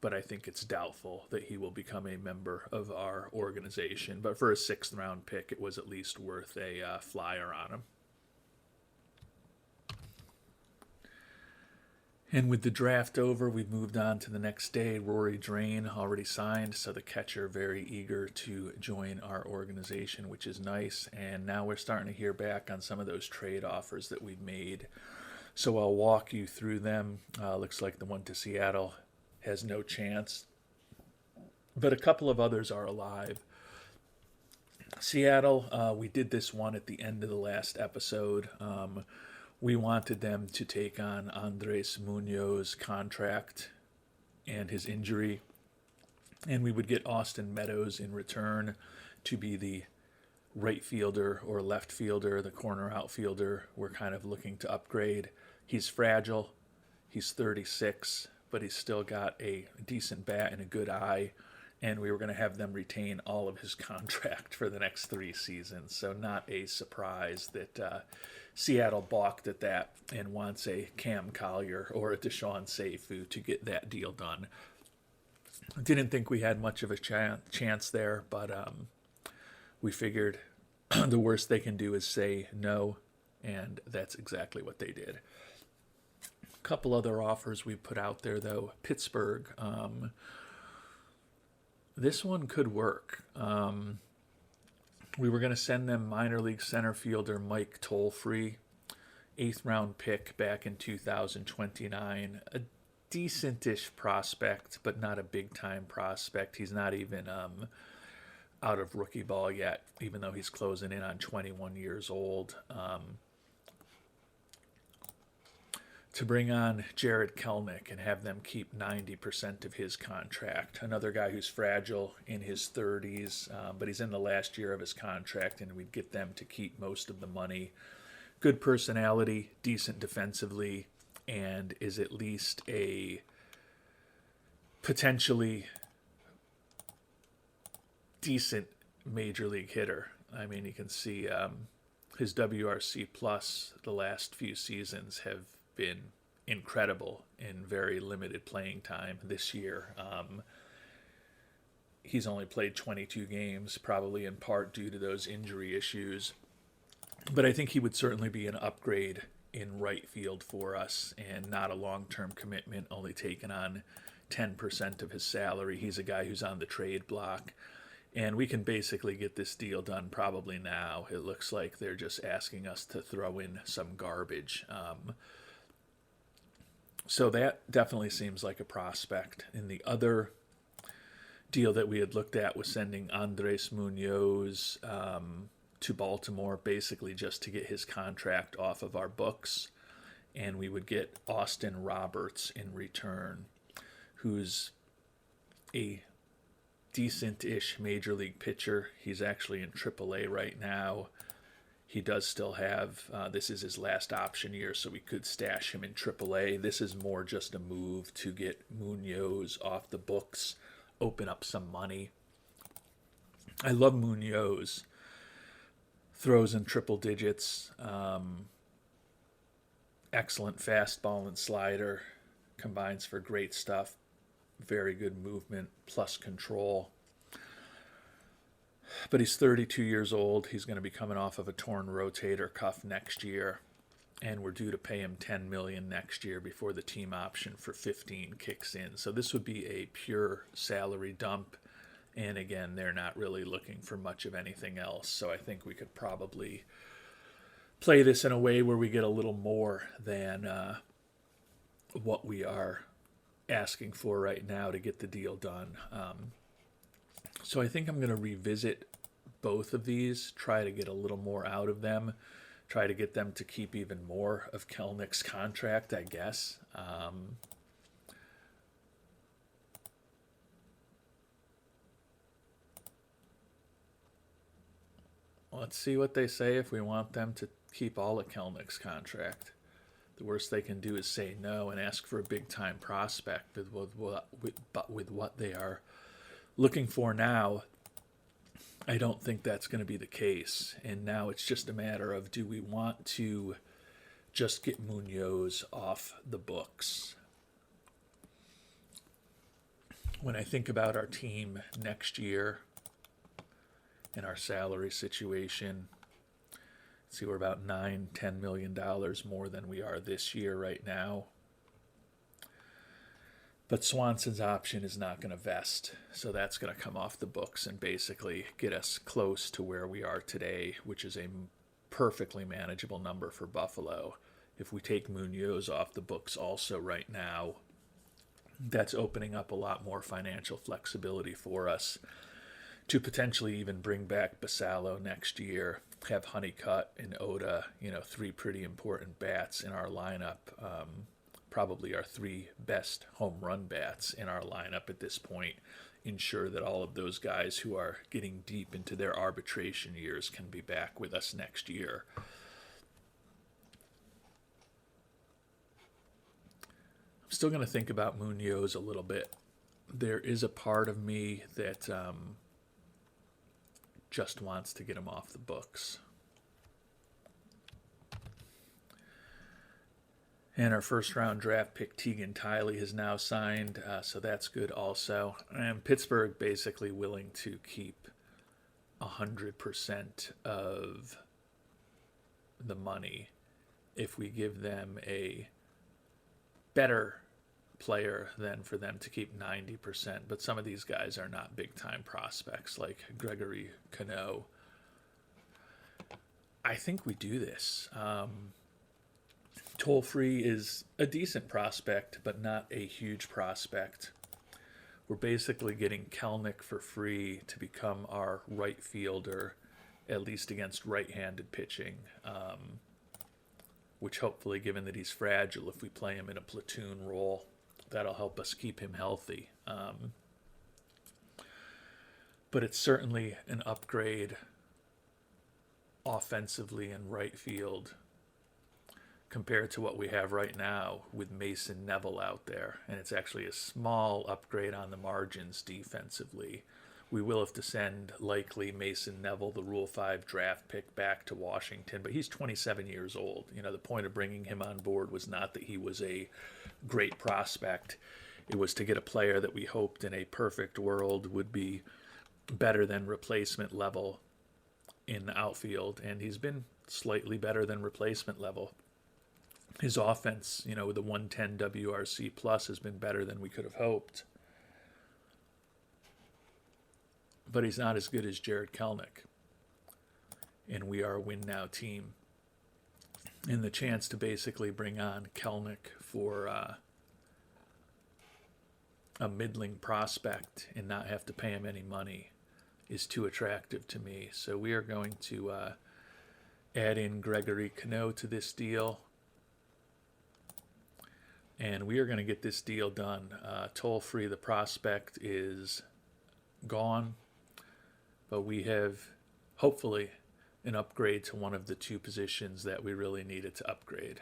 But I think it's doubtful that he will become a member of our organization. But for a 6th round pick, it was at least worth a flyer on him. And with the draft over, we've moved on to the next day. Rory Drain already signed, so the catcher very eager to join our organization, which is nice. And now we're starting to hear back on some of those trade offers that we've made. So I'll walk you through them. Looks like the one to Seattle has no chance, but a couple of others are alive. Seattle, we did this one at the end of the last episode. We wanted them to take on Andres Munoz's contract and his injury, and we would get Austin Meadows in return to be the right fielder or left fielder, the corner outfielder. We're kind of looking to upgrade. He's fragile. He's 36, but he's still got a decent bat and a good eye. And we were going to have them retain all of his contract for the next 3 seasons. So not a surprise that Seattle balked at that and wants a Cam Collier or a Deshaun Seifu to get that deal done. Didn't think we had much of a chance there, but we figured the worst they can do is say no, and that's exactly what they did. A couple other offers we put out there, though. Pittsburgh. This one could work. We were going to send them minor league center fielder Mike Tollfree, 8th round pick back in 2029. A decentish prospect, but not a big time prospect. He's not even out of rookie ball yet, even though he's closing in on 21 years old. To bring on Jared Kelenic and have them keep 90% of his contract. Another guy who's fragile in his 30s, but he's in the last year of his contract, and we'd get them to keep most of the money. Good personality, decent defensively, and is at least a potentially decent major league hitter. I mean, you can see his WRC plus the last few seasons have been incredible in very limited playing time this year. He's only played 22 games, probably in part due to those injury issues. But I think he would certainly be an upgrade in right field for us and not a long-term commitment, only taking on 10% of his salary. He's a guy who's on the trade block. And we can basically get this deal done probably now. It looks like they're just asking us to throw in some garbage. So that definitely seems like a prospect. And the other deal that we had looked at was sending Andres Munoz to Baltimore, basically just to get his contract off of our books. And we would get Austin Roberts in return, who's a decent-ish major league pitcher. He's actually in AAA right now. He does still have, this is his last option year, so we could stash him in AAA. This is more just a move to get Munoz off the books, open up some money. I love Munoz. Throws in triple digits. Excellent fastball and slider. Combines for great stuff. Very good movement plus control. But he's 32 years old. He's going to be coming off of a torn rotator cuff next year. And we're due to pay him $10 million next year before the team option for 15 kicks in. So this would be a pure salary dump. And again, they're not really looking for much of anything else. So I think we could probably play this in a way where we get a little more than what we are asking for right now to get the deal done. So I think I'm going to revisit both of these, try to get a little more out of them, try to get them to keep even more of Kelenic's contract, I guess. Let's see what they say if we want them to keep all of Kelenic's contract. The worst they can do is say no and ask for a big-time prospect. But with what they are looking for now, I don't think that's going to be the case. And now it's just a matter of, do we want to just get Munoz off the books? When I think about our team next year and our salary situation, see, we're about $9-10 million more than we are this year right now. But Swanson's option is not going to vest, so that's going to come off the books and basically get us close to where we are today, which is a perfectly manageable number for Buffalo. If we take Munoz off the books also right now, that's opening up a lot more financial flexibility for us to potentially even bring back Basallo next year, have Honeycutt and Oda, three pretty important bats in our lineup. Probably our three best home run bats in our lineup at this point. Ensure that all of those guys who are getting deep into their arbitration years can be back with us next year. I'm still going to think about Munoz a little bit. There is a part of me that just wants to get him off the books. And our first round draft pick, Teagan Tiley, has now signed, so that's good also. And Pittsburgh basically willing to keep 100% of the money if we give them a better player than for them to keep 90%. But some of these guys are not big-time prospects like Gregory Cano. I think we do this. Toll-Free is a decent prospect, but not a huge prospect. We're basically getting Kelnick for free to become our right fielder, at least against right-handed pitching, which hopefully, given that he's fragile, if we play him in a platoon role, that'll help us keep him healthy. But it's certainly an upgrade offensively in right field compared to what we have right now with Mason Neville out there. And it's actually a small upgrade on the margins defensively. We will have to send likely Mason Neville, the Rule 5 draft pick, back to Washington, but he's 27 years old. The point of bringing him on board was not that he was a great prospect. It was to get a player that we hoped in a perfect world would be better than replacement level in the outfield, and he's been slightly better than replacement level. His offense, with a 110 WRC plus, has been better than we could have hoped. But he's not as good as Jared Kelnick. And we are a win-now team. And the chance to basically bring on Kelnick for a middling prospect and not have to pay him any money is too attractive to me. So we are going to add in Gregory Cano to this deal. And we are going to get this deal done. Toll-Free, the prospect, is gone. But we have, hopefully, an upgrade to one of the two positions that we really needed to upgrade.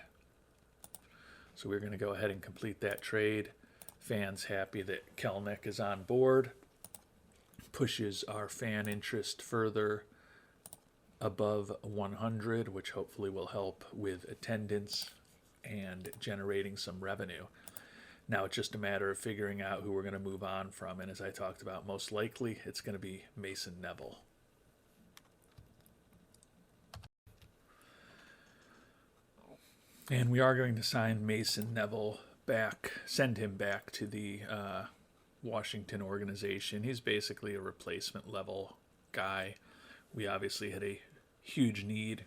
So we're going to go ahead and complete that trade. Fans happy that Kelnick is on board. Pushes our fan interest further above 100, which hopefully will help with attendance and generating some revenue. Now it's just a matter of figuring out who we're going to move on from, and as I talked about, most likely it's going to be Mason Neville. And we are going to sign Mason Neville back, send him back to the Washington organization. He's basically a replacement level guy. We obviously had a huge need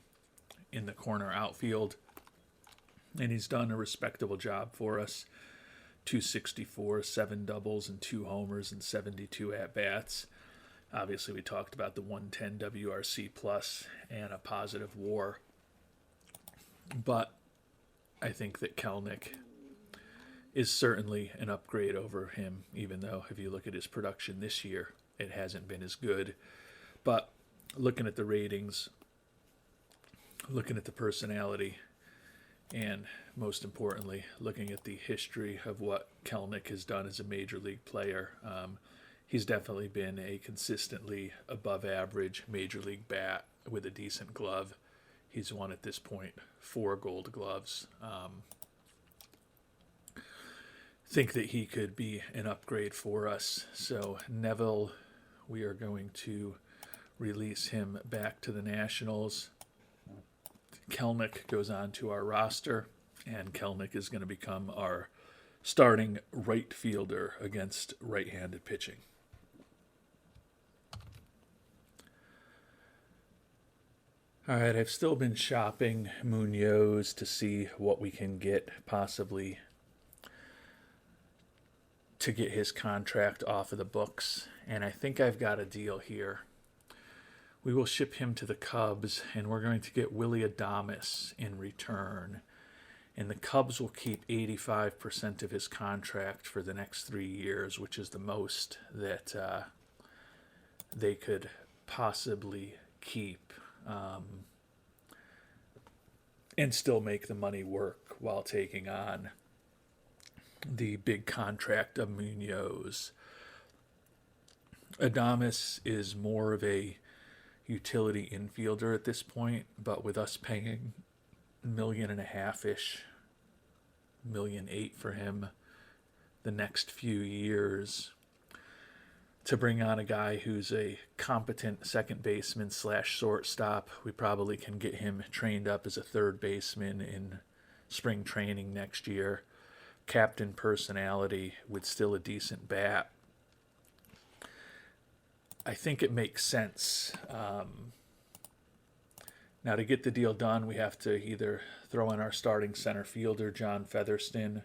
in the corner outfield, and he's done a respectable job for us. 264, 7 doubles and 2 homers and 72 at-bats. Obviously, we talked about the 110 WRC plus and a positive WAR. But I think that Kelnick is certainly an upgrade over him, even though if you look at his production this year, it hasn't been as good. But looking at the ratings, looking at the personality, and most importantly, looking at the history of what Kelnick has done as a major league player, he's definitely been a consistently above average major league bat with a decent glove. He's won at this point 4 Gold Gloves. Think that he could be an upgrade for us. So Neville, we are going to release him back to the Nationals. Kelnick goes on to our roster, and Kelnick is going to become our starting right fielder against right-handed pitching. All right, I've still been shopping Munoz to see what we can get possibly to get his contract off of the books, and I think I've got a deal here. We will ship him to the Cubs, and we're going to get Willy Adames in return. And the Cubs will keep 85% of his contract for the next 3 years, which is the most that they could possibly keep, and still make the money work while taking on the big contract of Munoz. Adames is more of a utility infielder at this point, but with us paying $1.5 million ish, $1.8 million for him the next few years, to bring on a guy who's a competent second baseman / shortstop, we probably can get him trained up as a third baseman in spring training next year. Captain personality with still a decent bat. I think it makes sense. Now, to get the deal done, we have to either throw in our starting center fielder, John Featherston,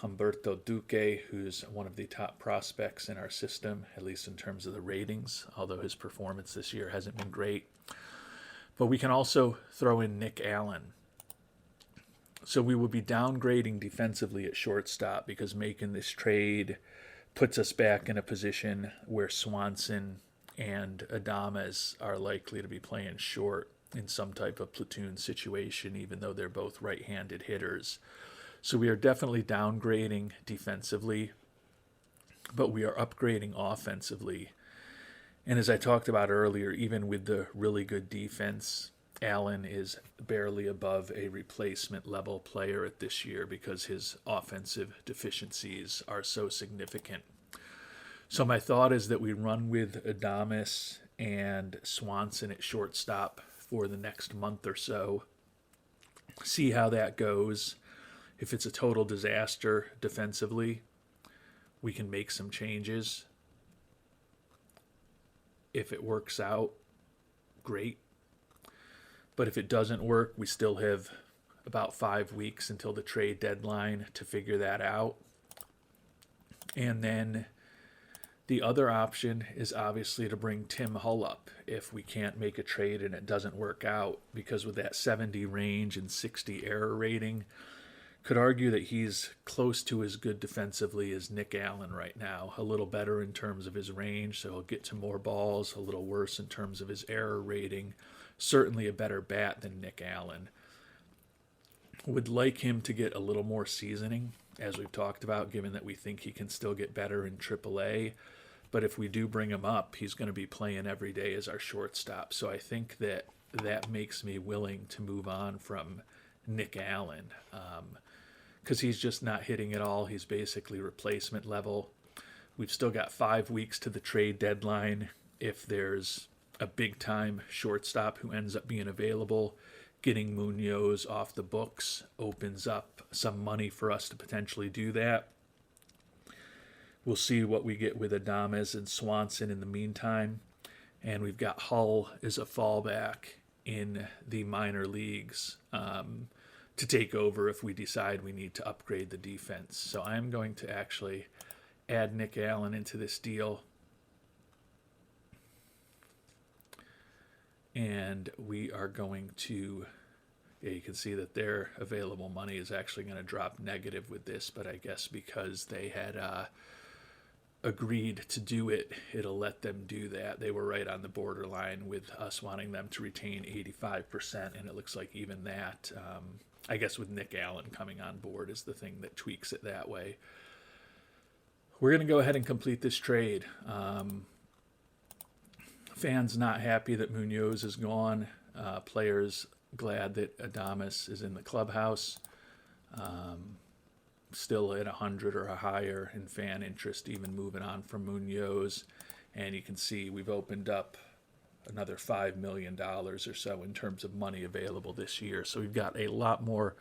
Humberto Duque, who's one of the top prospects in our system, at least in terms of the ratings, although his performance this year hasn't been great. But we can also throw in Nick Allen. So we will be downgrading defensively at shortstop, because making this trade puts us back in a position where Swanson and Adames are likely to be playing short in some type of platoon situation, even though they're both right-handed hitters. So we are definitely downgrading defensively, but we are upgrading offensively. And as I talked about earlier, even with the really good defense, Allen is barely above a replacement level player at this year because his offensive deficiencies are so significant. So my thought is that we run with Adames and Swanson at shortstop for the next month or so. See how that goes. If it's a total disaster defensively, we can make some changes. If it works out, great. But if it doesn't work, we still have about 5 weeks until the trade deadline to figure that out. And then the other option is obviously to bring Tim Hull up if we can't make a trade and it doesn't work out, because with that 70 range and 60 error rating, could argue that he's close to as good defensively as Nick Allen right now. A little better in terms of his range, so he'll get to more balls. A little worse in terms of his error rating. Certainly a better bat than Nick Allen. Would like him to get a little more seasoning, as we've talked about, given that we think he can still get better in AAA. But if we do bring him up, he's going to be playing every day as our shortstop. So I think that makes me willing to move on from Nick Allen, because he's just not hitting at all. He's basically replacement level. We've still got 5 weeks to the trade deadline. If there's a big-time shortstop who ends up being available, getting Munoz off the books opens up some money for us to potentially do that. We'll see what we get with Adames and Swanson in the meantime. And we've got Hull as a fallback in the minor leagues to take over if we decide we need to upgrade the defense. So I'm going to actually add Nick Allen into this deal. And we are going to, you can see that their available money is actually going to drop negative with this, but I guess because they had agreed to do it, it'll let them do that. They were right on the borderline with us wanting them to retain 85%, and it looks like even that, I guess with Nick Allen coming on board, is the thing that tweaks it that way. We're going to go ahead and complete this trade. Fans not happy that Munoz is gone. Players glad that Adames is in the clubhouse. Still at 100 or higher in fan interest, even moving on from Munoz. And you can see we've opened up another $5 million or so in terms of money available this year. So we've got a lot more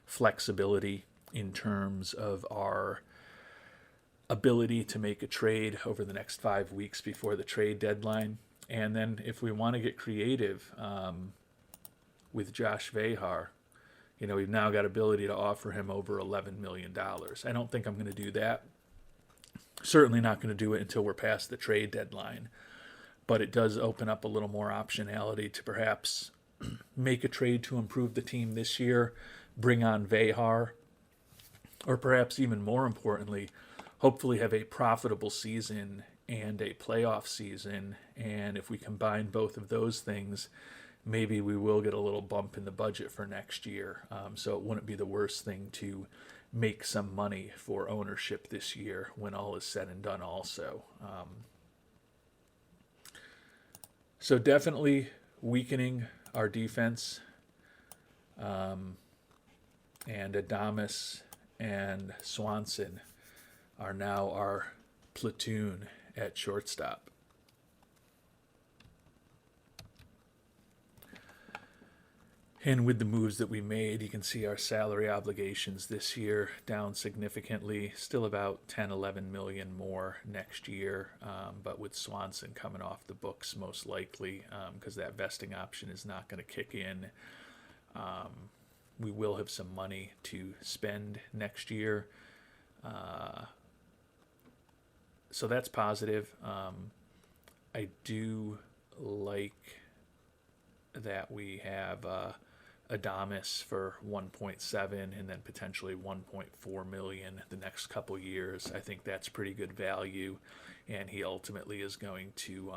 flexibility in terms of our ability to make a trade over the next 5 weeks before the trade deadline. And then if we want to get creative with Josh Vehar, we've now got ability to offer him over $11 million. I don't think I'm going to do that. Certainly not going to do it until we're past the trade deadline. But it does open up a little more optionality to perhaps make a trade to improve the team this year, bring on Vehar, or perhaps even more importantly, hopefully have a profitable season and a playoff season. And if we combine both of those things, maybe we will get a little bump in the budget for next year. So it wouldn't be the worst thing to make some money for ownership this year when all is said and done also. So definitely weakening our defense. And Adames and Swanson are now our platoon at shortstop. And with the moves that we made, you can see our salary obligations this year down significantly, still about 10, 11 million more next year. But with Swanson coming off the books most likely, because that vesting option is not going to kick in, we will have some money to spend next year. So that's positive. I do like that we have Adames for 1.7 and then potentially 1.4 million the next couple years. I think that's pretty good value, and he ultimately is going to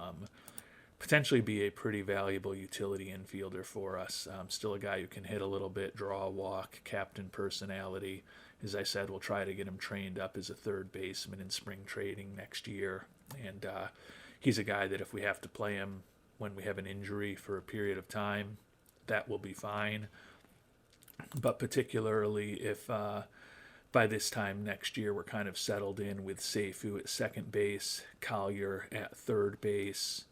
potentially be a pretty valuable utility infielder for us. Still a guy who can hit a little bit, draw a walk, captain personality. As I said, we'll try to get him trained up as a third baseman in spring training next year. And he's a guy that if we have to play him when we have an injury for a period of time, that will be fine. But particularly if by this time next year we're kind of settled in with Seifu at second base, Collier at third base,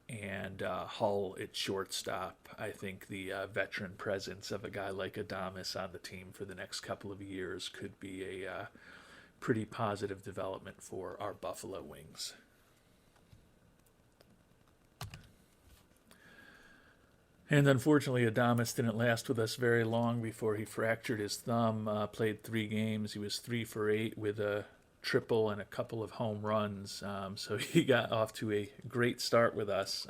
and Hull at shortstop, I think the veteran presence of a guy like Adames on the team for the next couple of years could be a pretty positive development for our Buffalo Wings. And unfortunately, Adames didn't last with us very long before he fractured his thumb. Played 3 games. He was 3 for 8 with a triple and a couple of home runs. So he got off to a great start with us.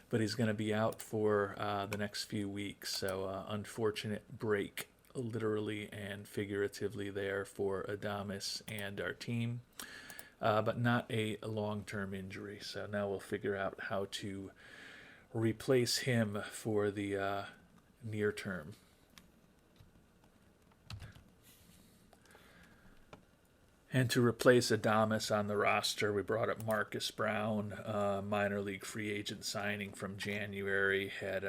But he's going to be out for the next few weeks. So unfortunate break, literally and figuratively, there for Adames and our team. But not a long-term injury. So now we'll figure out how to replace him for the near term. And to replace Adames on the roster, we brought up Marcus Brown, minor league free agent signing from January. Had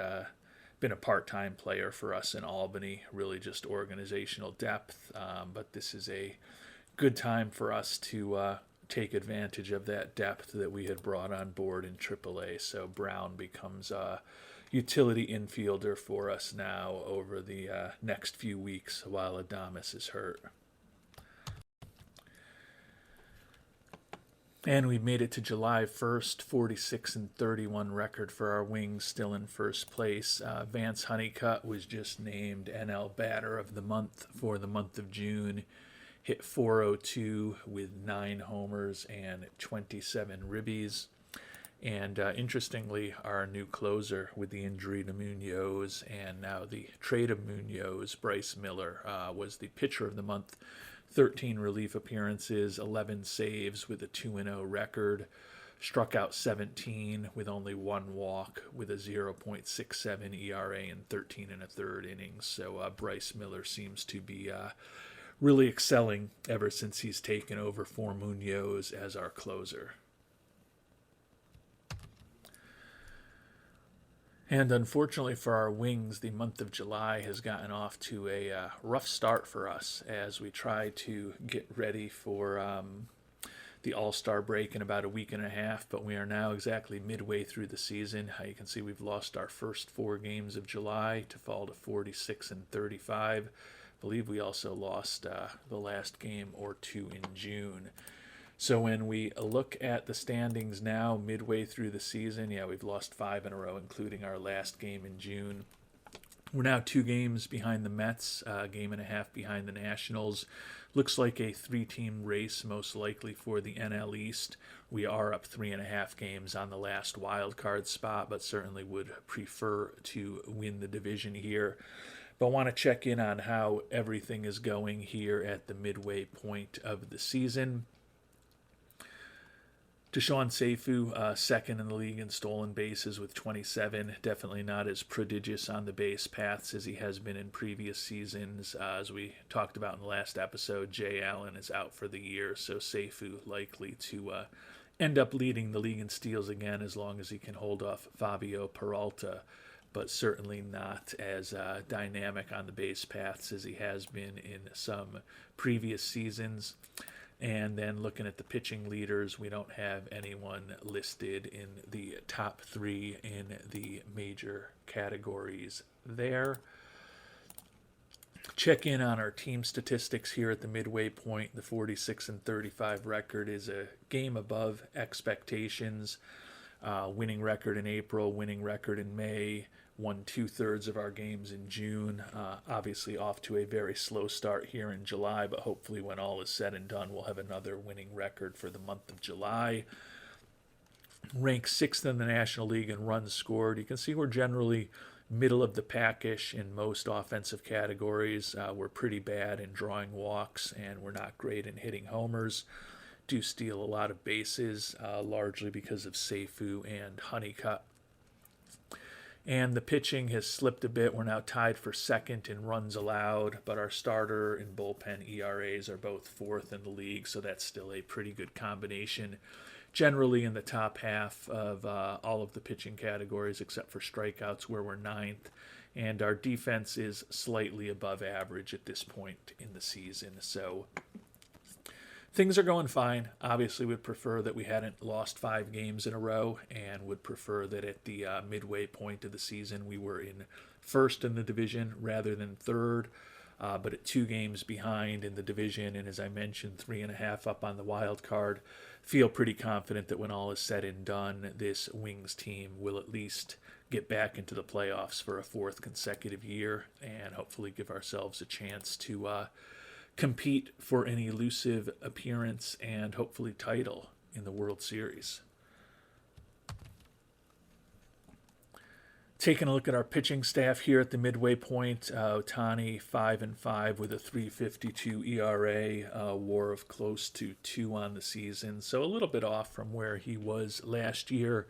been a part-time player for us in Albany, really just organizational depth. But this is a good time for us to take advantage of that depth that we had brought on board in AAA. So Brown becomes a utility infielder for us now over the next few weeks while Adames is hurt. And we made it to July 1st, 46-31 record for our Wings, still in first place. Vance Honeycutt was just named NL Batter of the Month for the month of June. Hit .402 with 9 homers and 27 ribbies. And interestingly, our new closer with the injury to Munoz and now the trade of Munoz, Bryce Miller, was the pitcher of the month. 13 relief appearances, 11 saves with a 2-0 record. Struck out 17 with only 1 walk with a 0.67 ERA in 13 1/3 innings. So Bryce Miller seems to be really excelling ever since he's taken over for Munoz as our closer. And unfortunately for our Wings, the month of July has gotten off to a rough start for us as we try to get ready for the All-Star break in about a week and a half, but we are now exactly midway through the season. You can see we've lost our first 4 games of July to fall to 46-35. believe we also lost the last game or two in June. So when we look at the standings now, midway through the season, yeah, we've lost 5 in a row, including our last game in June. We're now 2 games behind the Mets, a game and a half behind the Nationals. Looks like a 3-team race, most likely for the NL East. We are up 3.5 games on the last wild card spot, but certainly would prefer to win the division here. But want to check in on how everything is going here at the midway point of the season. Deshaun Seifu, second in the league in stolen bases with 27. Definitely not as prodigious on the base paths as he has been in previous seasons. As we talked about in the last episode, Jay Allen is out for the year, so Seifu likely to end up leading the league in steals again as long as he can hold off Fabio Peralta, but certainly not as dynamic on the base paths as he has been in some previous seasons. And then looking at the pitching leaders, we don't have anyone listed in the top 3 in the major categories there. Check in on our team statistics here at the midway point. The 46-35 record is a game above expectations. Winning record in April, winning record in May, won 2/3 of our games in June. Obviously off to a very slow start here in July, but hopefully when all is said and done, we'll have another winning record for the month of July. Ranked 6th in the National League in runs scored. You can see we're generally middle of the packish in most offensive categories. We're pretty bad in drawing walks, and we're not great in hitting homers. Do steal a lot of bases, largely because of Seifu and Honeycutt. And the pitching has slipped a bit. We're now tied for second in runs allowed, but our starter and bullpen ERAs are both 4th in the league, so that's still a pretty good combination. Generally in the top half of all of the pitching categories, except for strikeouts, where we're 9th. And our defense is slightly above average at this point in the season. So things are going fine. Obviously, would prefer that we hadn't lost 5 games in a row, and would prefer that at the midway point of the season we were in first in the division rather than third. But at 2 games behind in the division, and as I mentioned, 3.5 up on the wild card, feel pretty confident that when all is said and done, this Wings team will at least get back into the playoffs for a 4th consecutive year, and hopefully give ourselves a chance to compete for an elusive appearance and hopefully title in the World Series. Taking a look at our pitching staff here at the midway point, Ohtani 5-5 with a 3.52 ERA, WAR of close to 2 on the season, so a little bit off from where he was last year,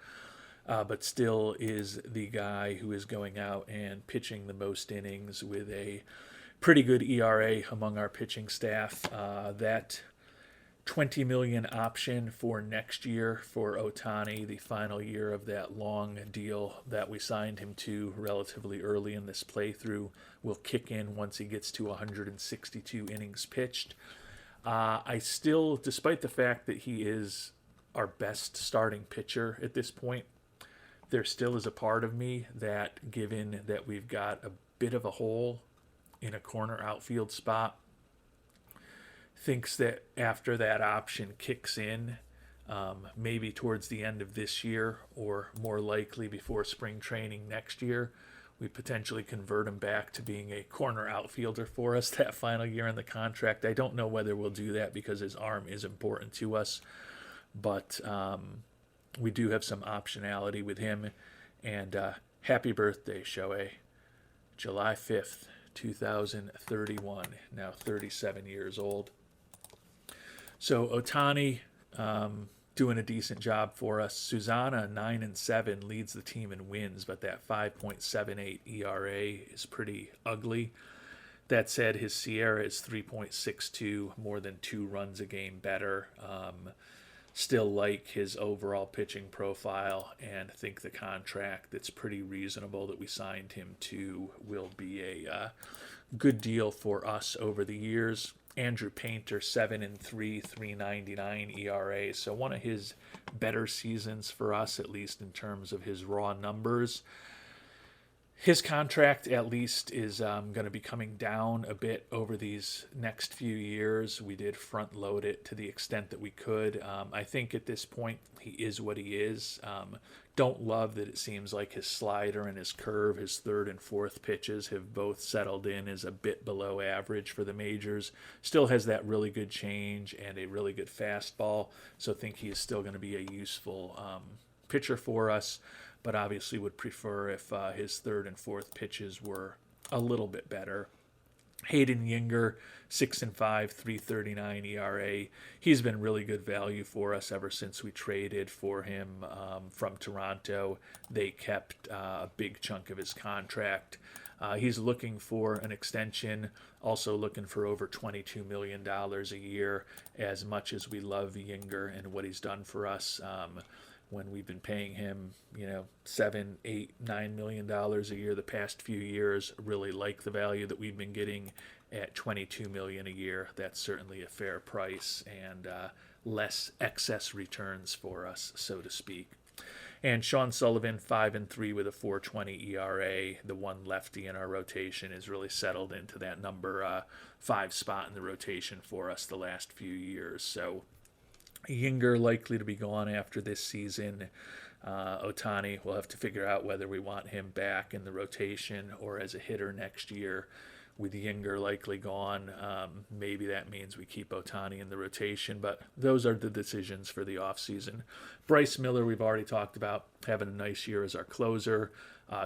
but still is the guy who is going out and pitching the most innings with a pretty good ERA among our pitching staff. That $20 million option for next year for Ohtani, the final year of that long deal that we signed him to relatively early in this playthrough, will kick in once he gets to 162 innings pitched. I still, despite the fact that he is our best starting pitcher at this point, there still is a part of me that, given that we've got a bit of a hole in a corner outfield spot, thinks that after that option kicks in, maybe towards the end of this year or more likely before spring training next year, we potentially convert him back to being a corner outfielder for us that final year in the contract. I don't know whether we'll do that because his arm is important to us, but we do have some optionality with him. And happy birthday, Shohei. July 5th, 2031, now 37 years old. So Ohtani doing a decent job for us. Susana, 9-7, leads the team in wins, but that 5.78 ERA is pretty ugly. That said, his Sierra is 3.62, more than 2 runs a game better. Still like his overall pitching profile, and think the contract that's pretty reasonable that we signed him to will be a good deal for us over the years. Andrew Painter, 7-3, 3.99 ERA. So one of his better seasons for us, at least in terms of his raw numbers. His contract, at least, is going to be coming down a bit over these next few years. We did front load it to the extent that we could. I think at this point, he is what he is. Don't love that it seems like his slider and his curve, his third and fourth pitches, have both settled in as a bit below average for the majors. Still has that really good change and a really good fastball, so I think he is still going to be a useful pitcher for us, but obviously would prefer if his third and fourth pitches were a little bit better. Hayden Yinger, 6-5, 3.39 ERA. He's been really good value for us ever since we traded for him from Toronto. They kept a big chunk of his contract. He's looking for an extension, also looking for over $22 million a year. As much as we love Yinger and what he's done for us, when we've been paying him, $7, $8, $9 million a year the past few years, really like the value that we've been getting at $22 million a year. That's certainly a fair price and less excess returns for us, so to speak. And Sean Sullivan, 5-3 with a 4.20 ERA. The one lefty in our rotation has really settled into that number 5 spot in the rotation for us the last few years. So Yinger likely to be gone after this season. Ohtani, we'll have to figure out whether we want him back in the rotation or as a hitter next year. With Yinger likely gone, maybe that means we keep Ohtani in the rotation, but those are the decisions for the offseason. Bryce Miller, we've already talked about having a nice year as our closer.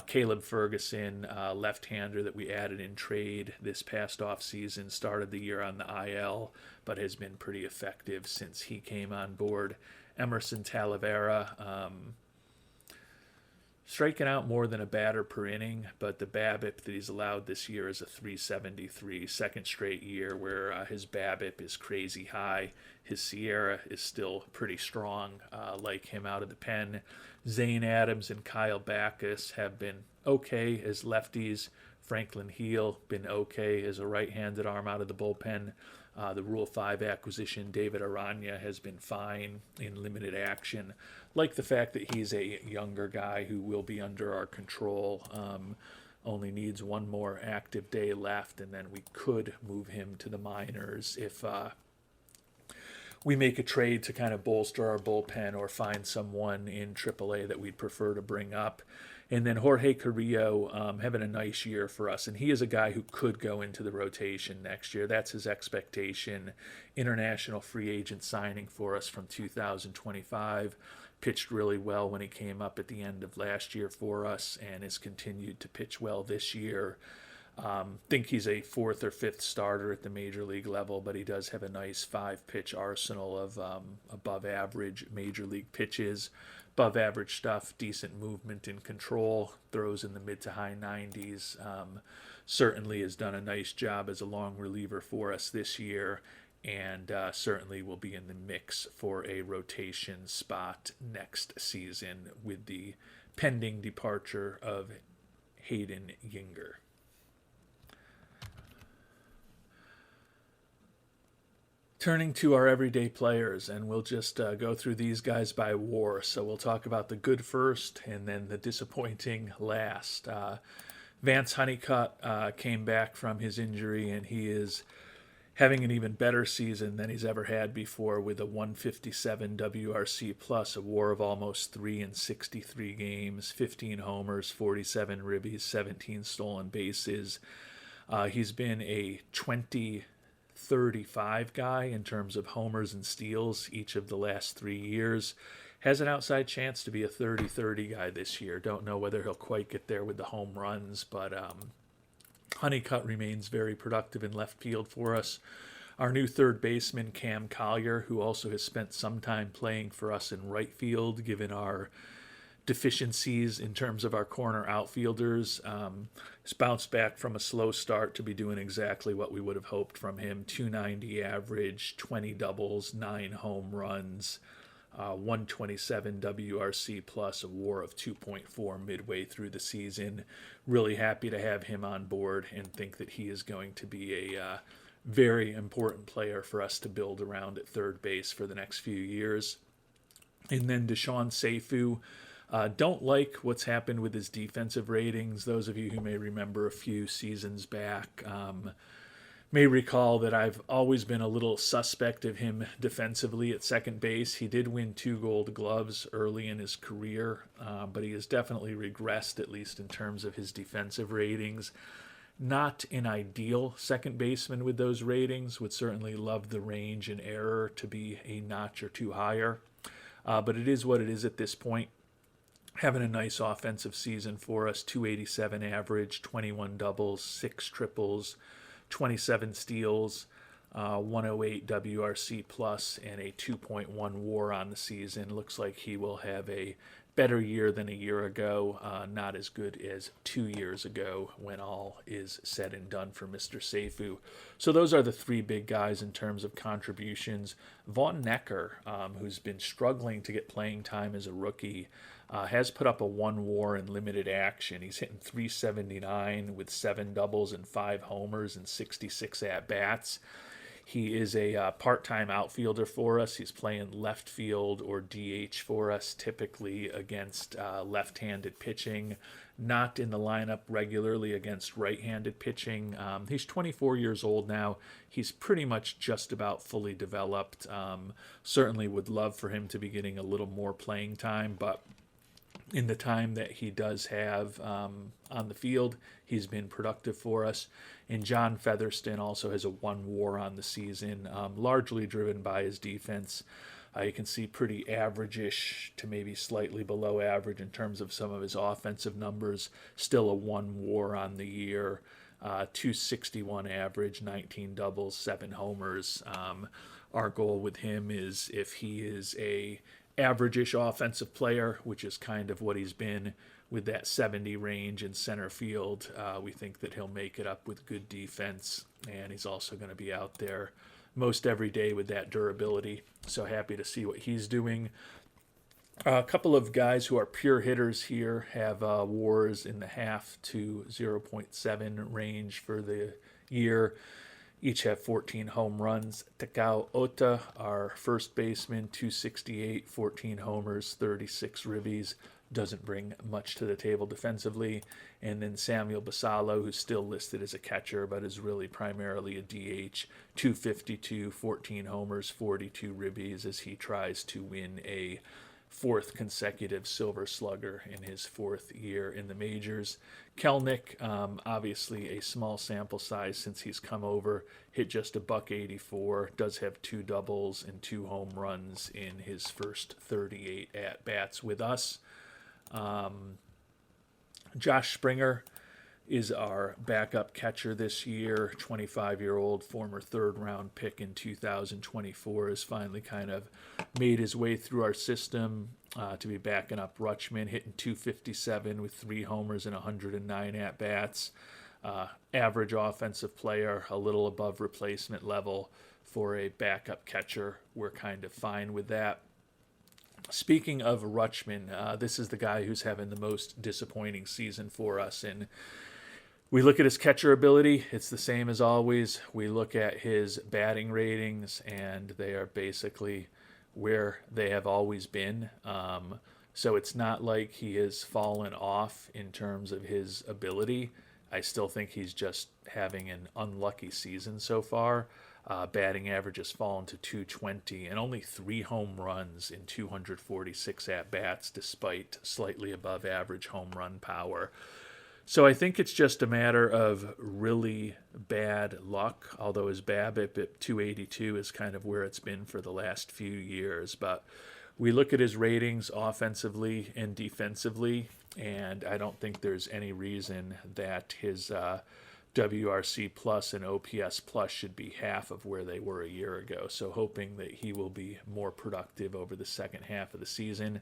Caleb Ferguson, left-hander that we added in trade this past offseason, started the year on the IL, but has been pretty effective since he came on board. Emerson Talavera, striking out more than a batter per inning, but the BABIP that he's allowed this year is a 373, second straight year where his BABIP is crazy high. His Sierra is still pretty strong, like him out of the pen. Zane Adams and Kyle Backus have been okay as lefties. Franklin Heel been okay as a right-handed arm out of the bullpen. The Rule 5 acquisition, David Aranya, has been fine in limited action. Like the fact that he's a younger guy who will be under our control. Only needs one more active day left, and then we could move him to the minors if we make a trade to kind of bolster our bullpen or find someone in AAA that we'd prefer to bring up. And then Jorge Carrillo having a nice year for us. And he is a guy who could go into the rotation next year. That's his expectation. International free agent signing for us from 2025. Pitched really well when he came up at the end of last year for us and has continued to pitch well this year. Think he's a fourth or fifth starter at the major league level, but he does have a nice 5-pitch arsenal of above average major league pitches. Above average stuff, decent movement and control, throws in the mid to high 90s. Certainly has done a nice job as a long reliever for us this year, and certainly will be in the mix for a rotation spot next season with the pending departure of Hayden Yinger. Turning to our everyday players, and we'll just go through these guys by WAR. So we'll talk about the good first and then the disappointing last. Vance Honeycutt came back from his injury, and he is having an even better season than he's ever had before with a 157 WRC plus, a WAR of almost 3 in 63 games, 15 homers, 47 ribbies, 17 stolen bases. He's been a 20-35 guy in terms of homers and steals each of the last 3 years. Has an outside chance to be a 30-30 guy this year. Don't know whether he'll quite get there with the home runs, but Honeycutt remains very productive in left field for us. Our new third baseman, Cam Collier, who also has spent some time playing for us in right field, given our deficiencies in terms of our corner outfielders. He's bounced back from a slow start to be doing exactly what we would have hoped from him. 290 average, 20 doubles, 9 home runs, 127 WRC plus, a WAR of 2.4 midway through the season. Really happy to have him on board and think that he is going to be a very important player for us to build around at third base for the next few years. And then Deshaun Seifu, Don't like what's happened with his defensive ratings. Those of you who may remember a few seasons back may recall that I've always been a little suspect of him defensively at second base. He did win 2 Gold Gloves early in his career, but he has definitely regressed, at least in terms of his defensive ratings. Not an ideal second baseman with those ratings. Would certainly love the range and error to be a notch or 2 higher. But it is what it is at this point. Having a nice offensive season for us. 287 average, 21 doubles, 6 triples, 27 steals, 108 WRC plus, and a 2.1 WAR on the season. Looks like he will have a better year than a year ago, not as good as 2 years ago when all is said and done for Mr. Seifu. So those are the 3 big guys in terms of contributions. Von Necker, who's been struggling to get playing time as a rookie, has put up a 1 WAR in limited action. He's hitting .379 with 7 doubles and 5 homers and 66 at-bats. He is a part-time outfielder for us. He's playing left field or DH for us, typically against left-handed pitching, not in the lineup regularly against right-handed pitching. He's 24 years old now. He's pretty much just about fully developed. Certainly would love for him to be getting a little more playing time, but in the time that he does have on the field, he's been productive for us. And John Featherston also has a 1 WAR on the season, largely driven by his defense. You can see pretty average-ish to maybe slightly below average in terms of some of his offensive numbers. Still a 1 WAR on the year, 261 average, 19 doubles, 7 homers. Our goal with him is, if he is a average-ish offensive player, which is kind of what he's been with that 70 range in center field, we think that he'll make it up with good defense, and he's also going to be out there most every day with that durability. So happy to see what he's doing. A couple of guys who are pure hitters here have WARs in the half to 0.7 range for the year. Each have 14 home runs. Takao Ota, our first baseman, 268, 14 homers, 36 ribbies. Doesn't bring much to the table defensively. And then Samuel Basalo, who's still listed as a catcher, but is really primarily a DH, 252, 14 homers, 42 ribbies, as he tries to win a 4th consecutive Silver Slugger in his 4th year in the majors. Kelnick, obviously a small sample size since he's come over, hit just a .184, does have 2 doubles and 2 home runs in his first 38 at-bats with us. Josh Springer is our backup catcher this year. 25-year-old former 3rd-round pick in 2024 has finally kind of made his way through our system to be backing up Rutschman, hitting 257 with 3 homers and 109 at-bats. Average offensive player, a little above replacement level for a backup catcher. We're kind of fine with that. Speaking of Rutschman, this is the guy who's having the most disappointing season for us, and we look at his catcher ability. It's the same as always. We look at his batting ratings, and they are basically where they have always been. So it's not like he has fallen off in terms of his ability. I still think he's just having an unlucky season so far. Batting average has fallen to 220 and only 3 home runs in 246 at-bats despite slightly above average home run power. So I think it's just a matter of really bad luck, although his BABIP at 282 is kind of where it's been for the last few years. But we look at his ratings offensively and defensively, and I don't think there's any reason that his WRC plus and OPS plus should be half of where they were a year ago. So hoping that he will be more productive over the second half of the season.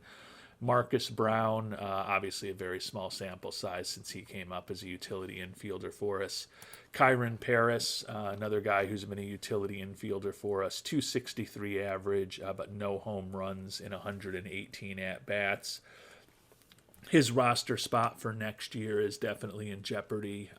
Marcus Brown, obviously a very small sample size since he came up as a utility infielder for us. Kyron Paris, another guy who's been a utility infielder for us, 263 average, but no home runs in 118 at-bats. His roster spot for next year is definitely in jeopardy.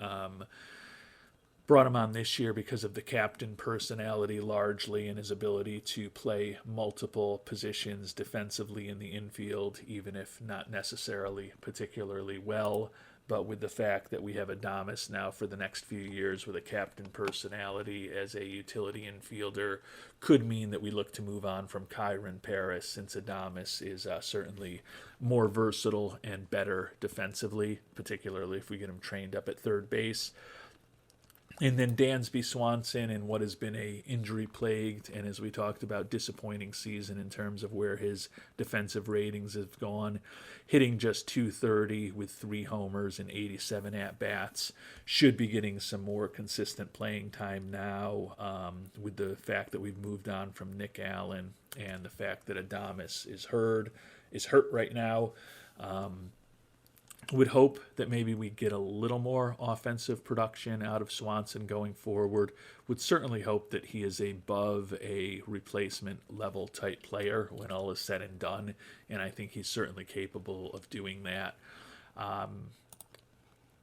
Brought him on this year because of the captain personality largely and his ability to play multiple positions defensively in the infield, even if not necessarily particularly well. But with the fact that we have Adames now for the next few years with a captain personality as a utility infielder, could mean that we look to move on from Kyron Paris, since Adames is certainly more versatile and better defensively, particularly if we get him trained up at third base. And then Dansby Swanson, in what has been a injury-plagued and, as we talked about, disappointing season in terms of where his defensive ratings have gone, hitting just .230 with 3 homers and 87 at-bats, should be getting some more consistent playing time now, with the fact that we've moved on from Nick Allen and the fact that Adames is hurt right now. Would hope that maybe we get a little more offensive production out of Swanson going forward. Would certainly hope that he is above a replacement level type player when all is said and done, and I think he's certainly capable of doing that.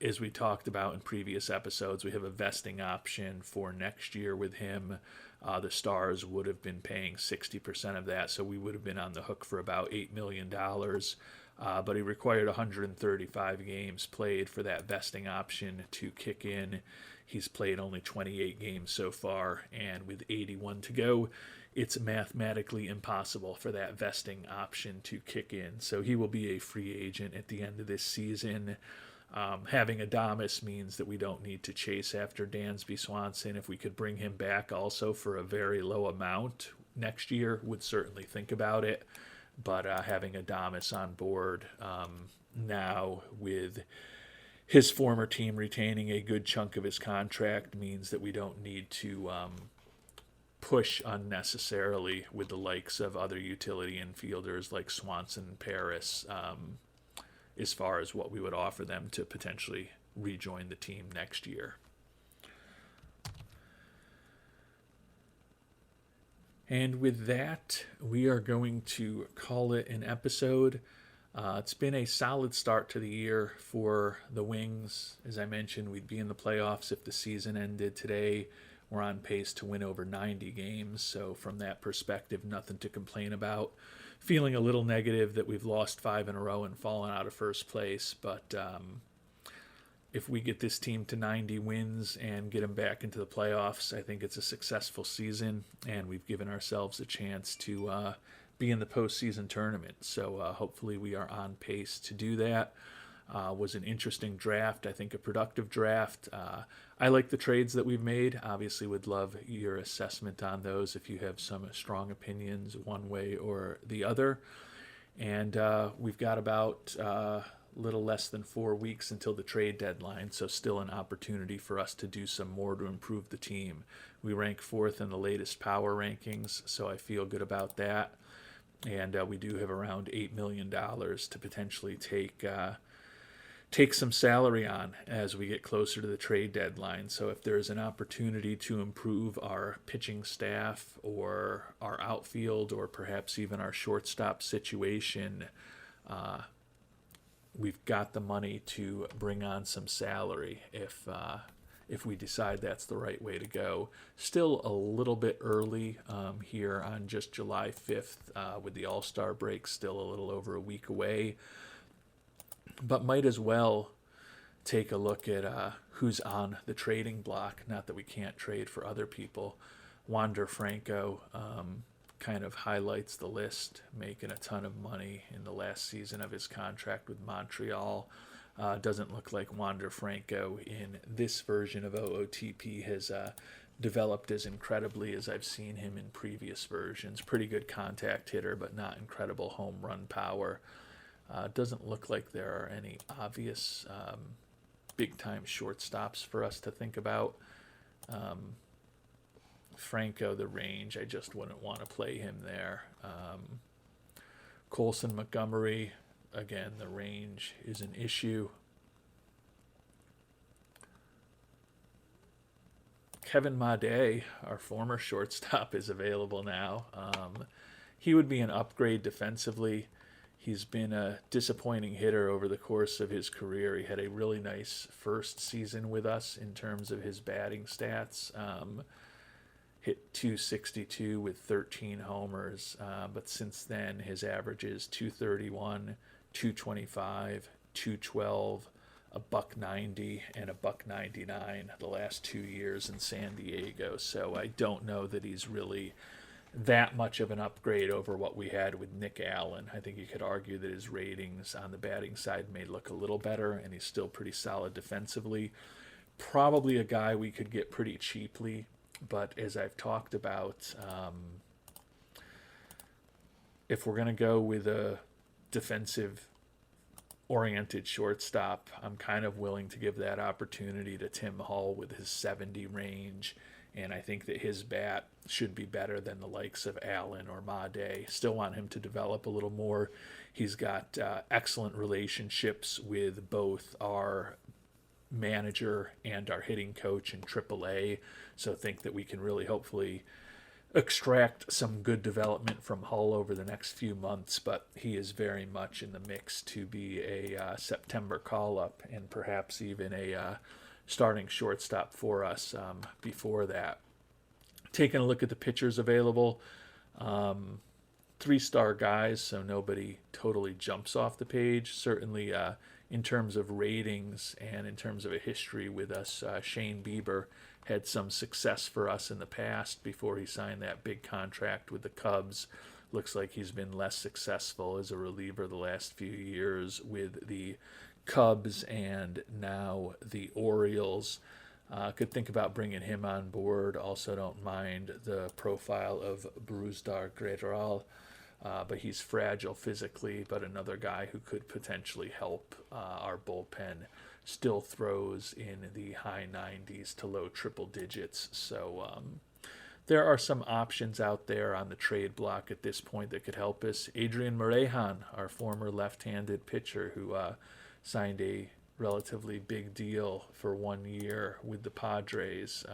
As we talked about in previous episodes, we have a vesting option for next year with him. The Stars would have been paying 60% of that, so we would have been on the hook for about $8 million. But he required 135 games played for that vesting option to kick in. He's played only 28 games so far, and with 81 to go, it's mathematically impossible for that vesting option to kick in. So he will be a free agent at the end of this season. Having Adames means that we don't need to chase after Dansby Swanson. If we could bring him back also for a very low amount next year, would certainly think about it. But having Adames on board now, with his former team retaining a good chunk of his contract, means that we don't need to push unnecessarily with the likes of other utility infielders like Swanson and Paris, as far as what we would offer them to potentially rejoin the team next year. And with that, we are going to call it an episode. It's been a solid start to the year for the Wings. As I mentioned, we'd be in the playoffs if the season ended today. We're on pace to win over 90 games, so from that perspective, nothing to complain about. Feeling a little negative that we've lost 5 in a row and fallen out of first place, but if we get this team to 90 wins and get them back into the playoffs, I think it's a successful season, and we've given ourselves a chance to be in the postseason tournament. So hopefully we are on pace to do that. Was an interesting draft, I think a productive draft. I like the trades that we've made. Obviously would love your assessment on those if you have some strong opinions one way or the other. And we've got about little less than 4 weeks until the trade deadline, so still an opportunity for us to do some more to improve the team. We rank 4th in the latest power rankings, so I feel good about that. And we do have around $8 million to potentially take some salary on as we get closer to the trade deadline. So if there's an opportunity to improve our pitching staff or our outfield or perhaps even our shortstop situation, we've got the money to bring on some salary if we decide that's the right way to go. Still a little bit early here on just July 5th with the All-Star break still a little over a week away. But might as well take a look at who's on the trading block. Not that we can't trade for other people. Wander Franco kind of highlights the list, making a ton of money in the last season of his contract with Montreal. Doesn't look like Wander Franco in this version of OOTP has developed as incredibly as I've seen him in previous versions. Pretty good contact hitter, but not incredible home run power. Doesn't look like there are any obvious big-time shortstops for us to think about. Franco, the range, I just wouldn't want to play him there. Colson Montgomery, again, the range is an issue. Kevin Made, our former shortstop, is available now. He would be an upgrade defensively. He's been a disappointing hitter over the course of his career. He had a really nice first season with us in terms of his batting stats. Hit 262 with 13 homers, but since then his average is 231, 225, 212, a buck 90, and a buck 99 the last 2 years in San Diego. So I don't know that he's really that much of an upgrade over what we had with Nick Allen. I think you could argue that his ratings on the batting side may look a little better, and he's still pretty solid defensively. Probably a guy we could get pretty cheaply, but as I've talked about, if we're going to go with a defensive oriented shortstop, I'm kind of willing to give that opportunity to Tim Hall with his 70 range. And I think that his bat should be better than the likes of Allen or Made. Still want him to develop a little more. He's got excellent relationships with both our manager and our hitting coach in AAA. So think that we can really hopefully extract some good development from Hull over the next few months. But he is very much in the mix to be a September call-up and perhaps even a starting shortstop for us before that. Taking a look at the pitchers available, 3-star guys, so nobody totally jumps off the page. Certainly in terms of ratings and in terms of a history with us, Shane Bieber had some success for us in the past before he signed that big contract with the Cubs. Looks like he's been less successful as a reliever the last few years with the Cubs and now the Orioles. Could think about bringing him on board. Also don't mind the profile of Brusdar Gretal, but he's fragile physically, but another guy who could potentially help our bullpen. Still throws in the high 90s to low triple digits. So there are some options out there on the trade block at this point that could help us. Adrian Morejon, our former left-handed pitcher who signed a relatively big deal for 1 year with the Padres.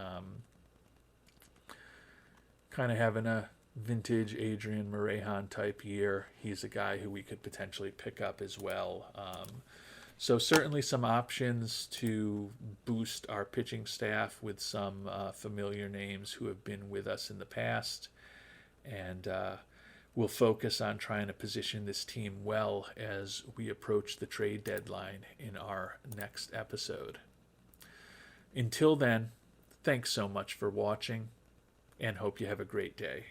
Kind of having a vintage Adrian Morejon type year. He's a guy who we could potentially pick up as well. So certainly some options to boost our pitching staff with some familiar names who have been with us in the past. And we'll focus on trying to position this team well as we approach the trade deadline in our next episode. Until then, thanks so much for watching and hope you have a great day.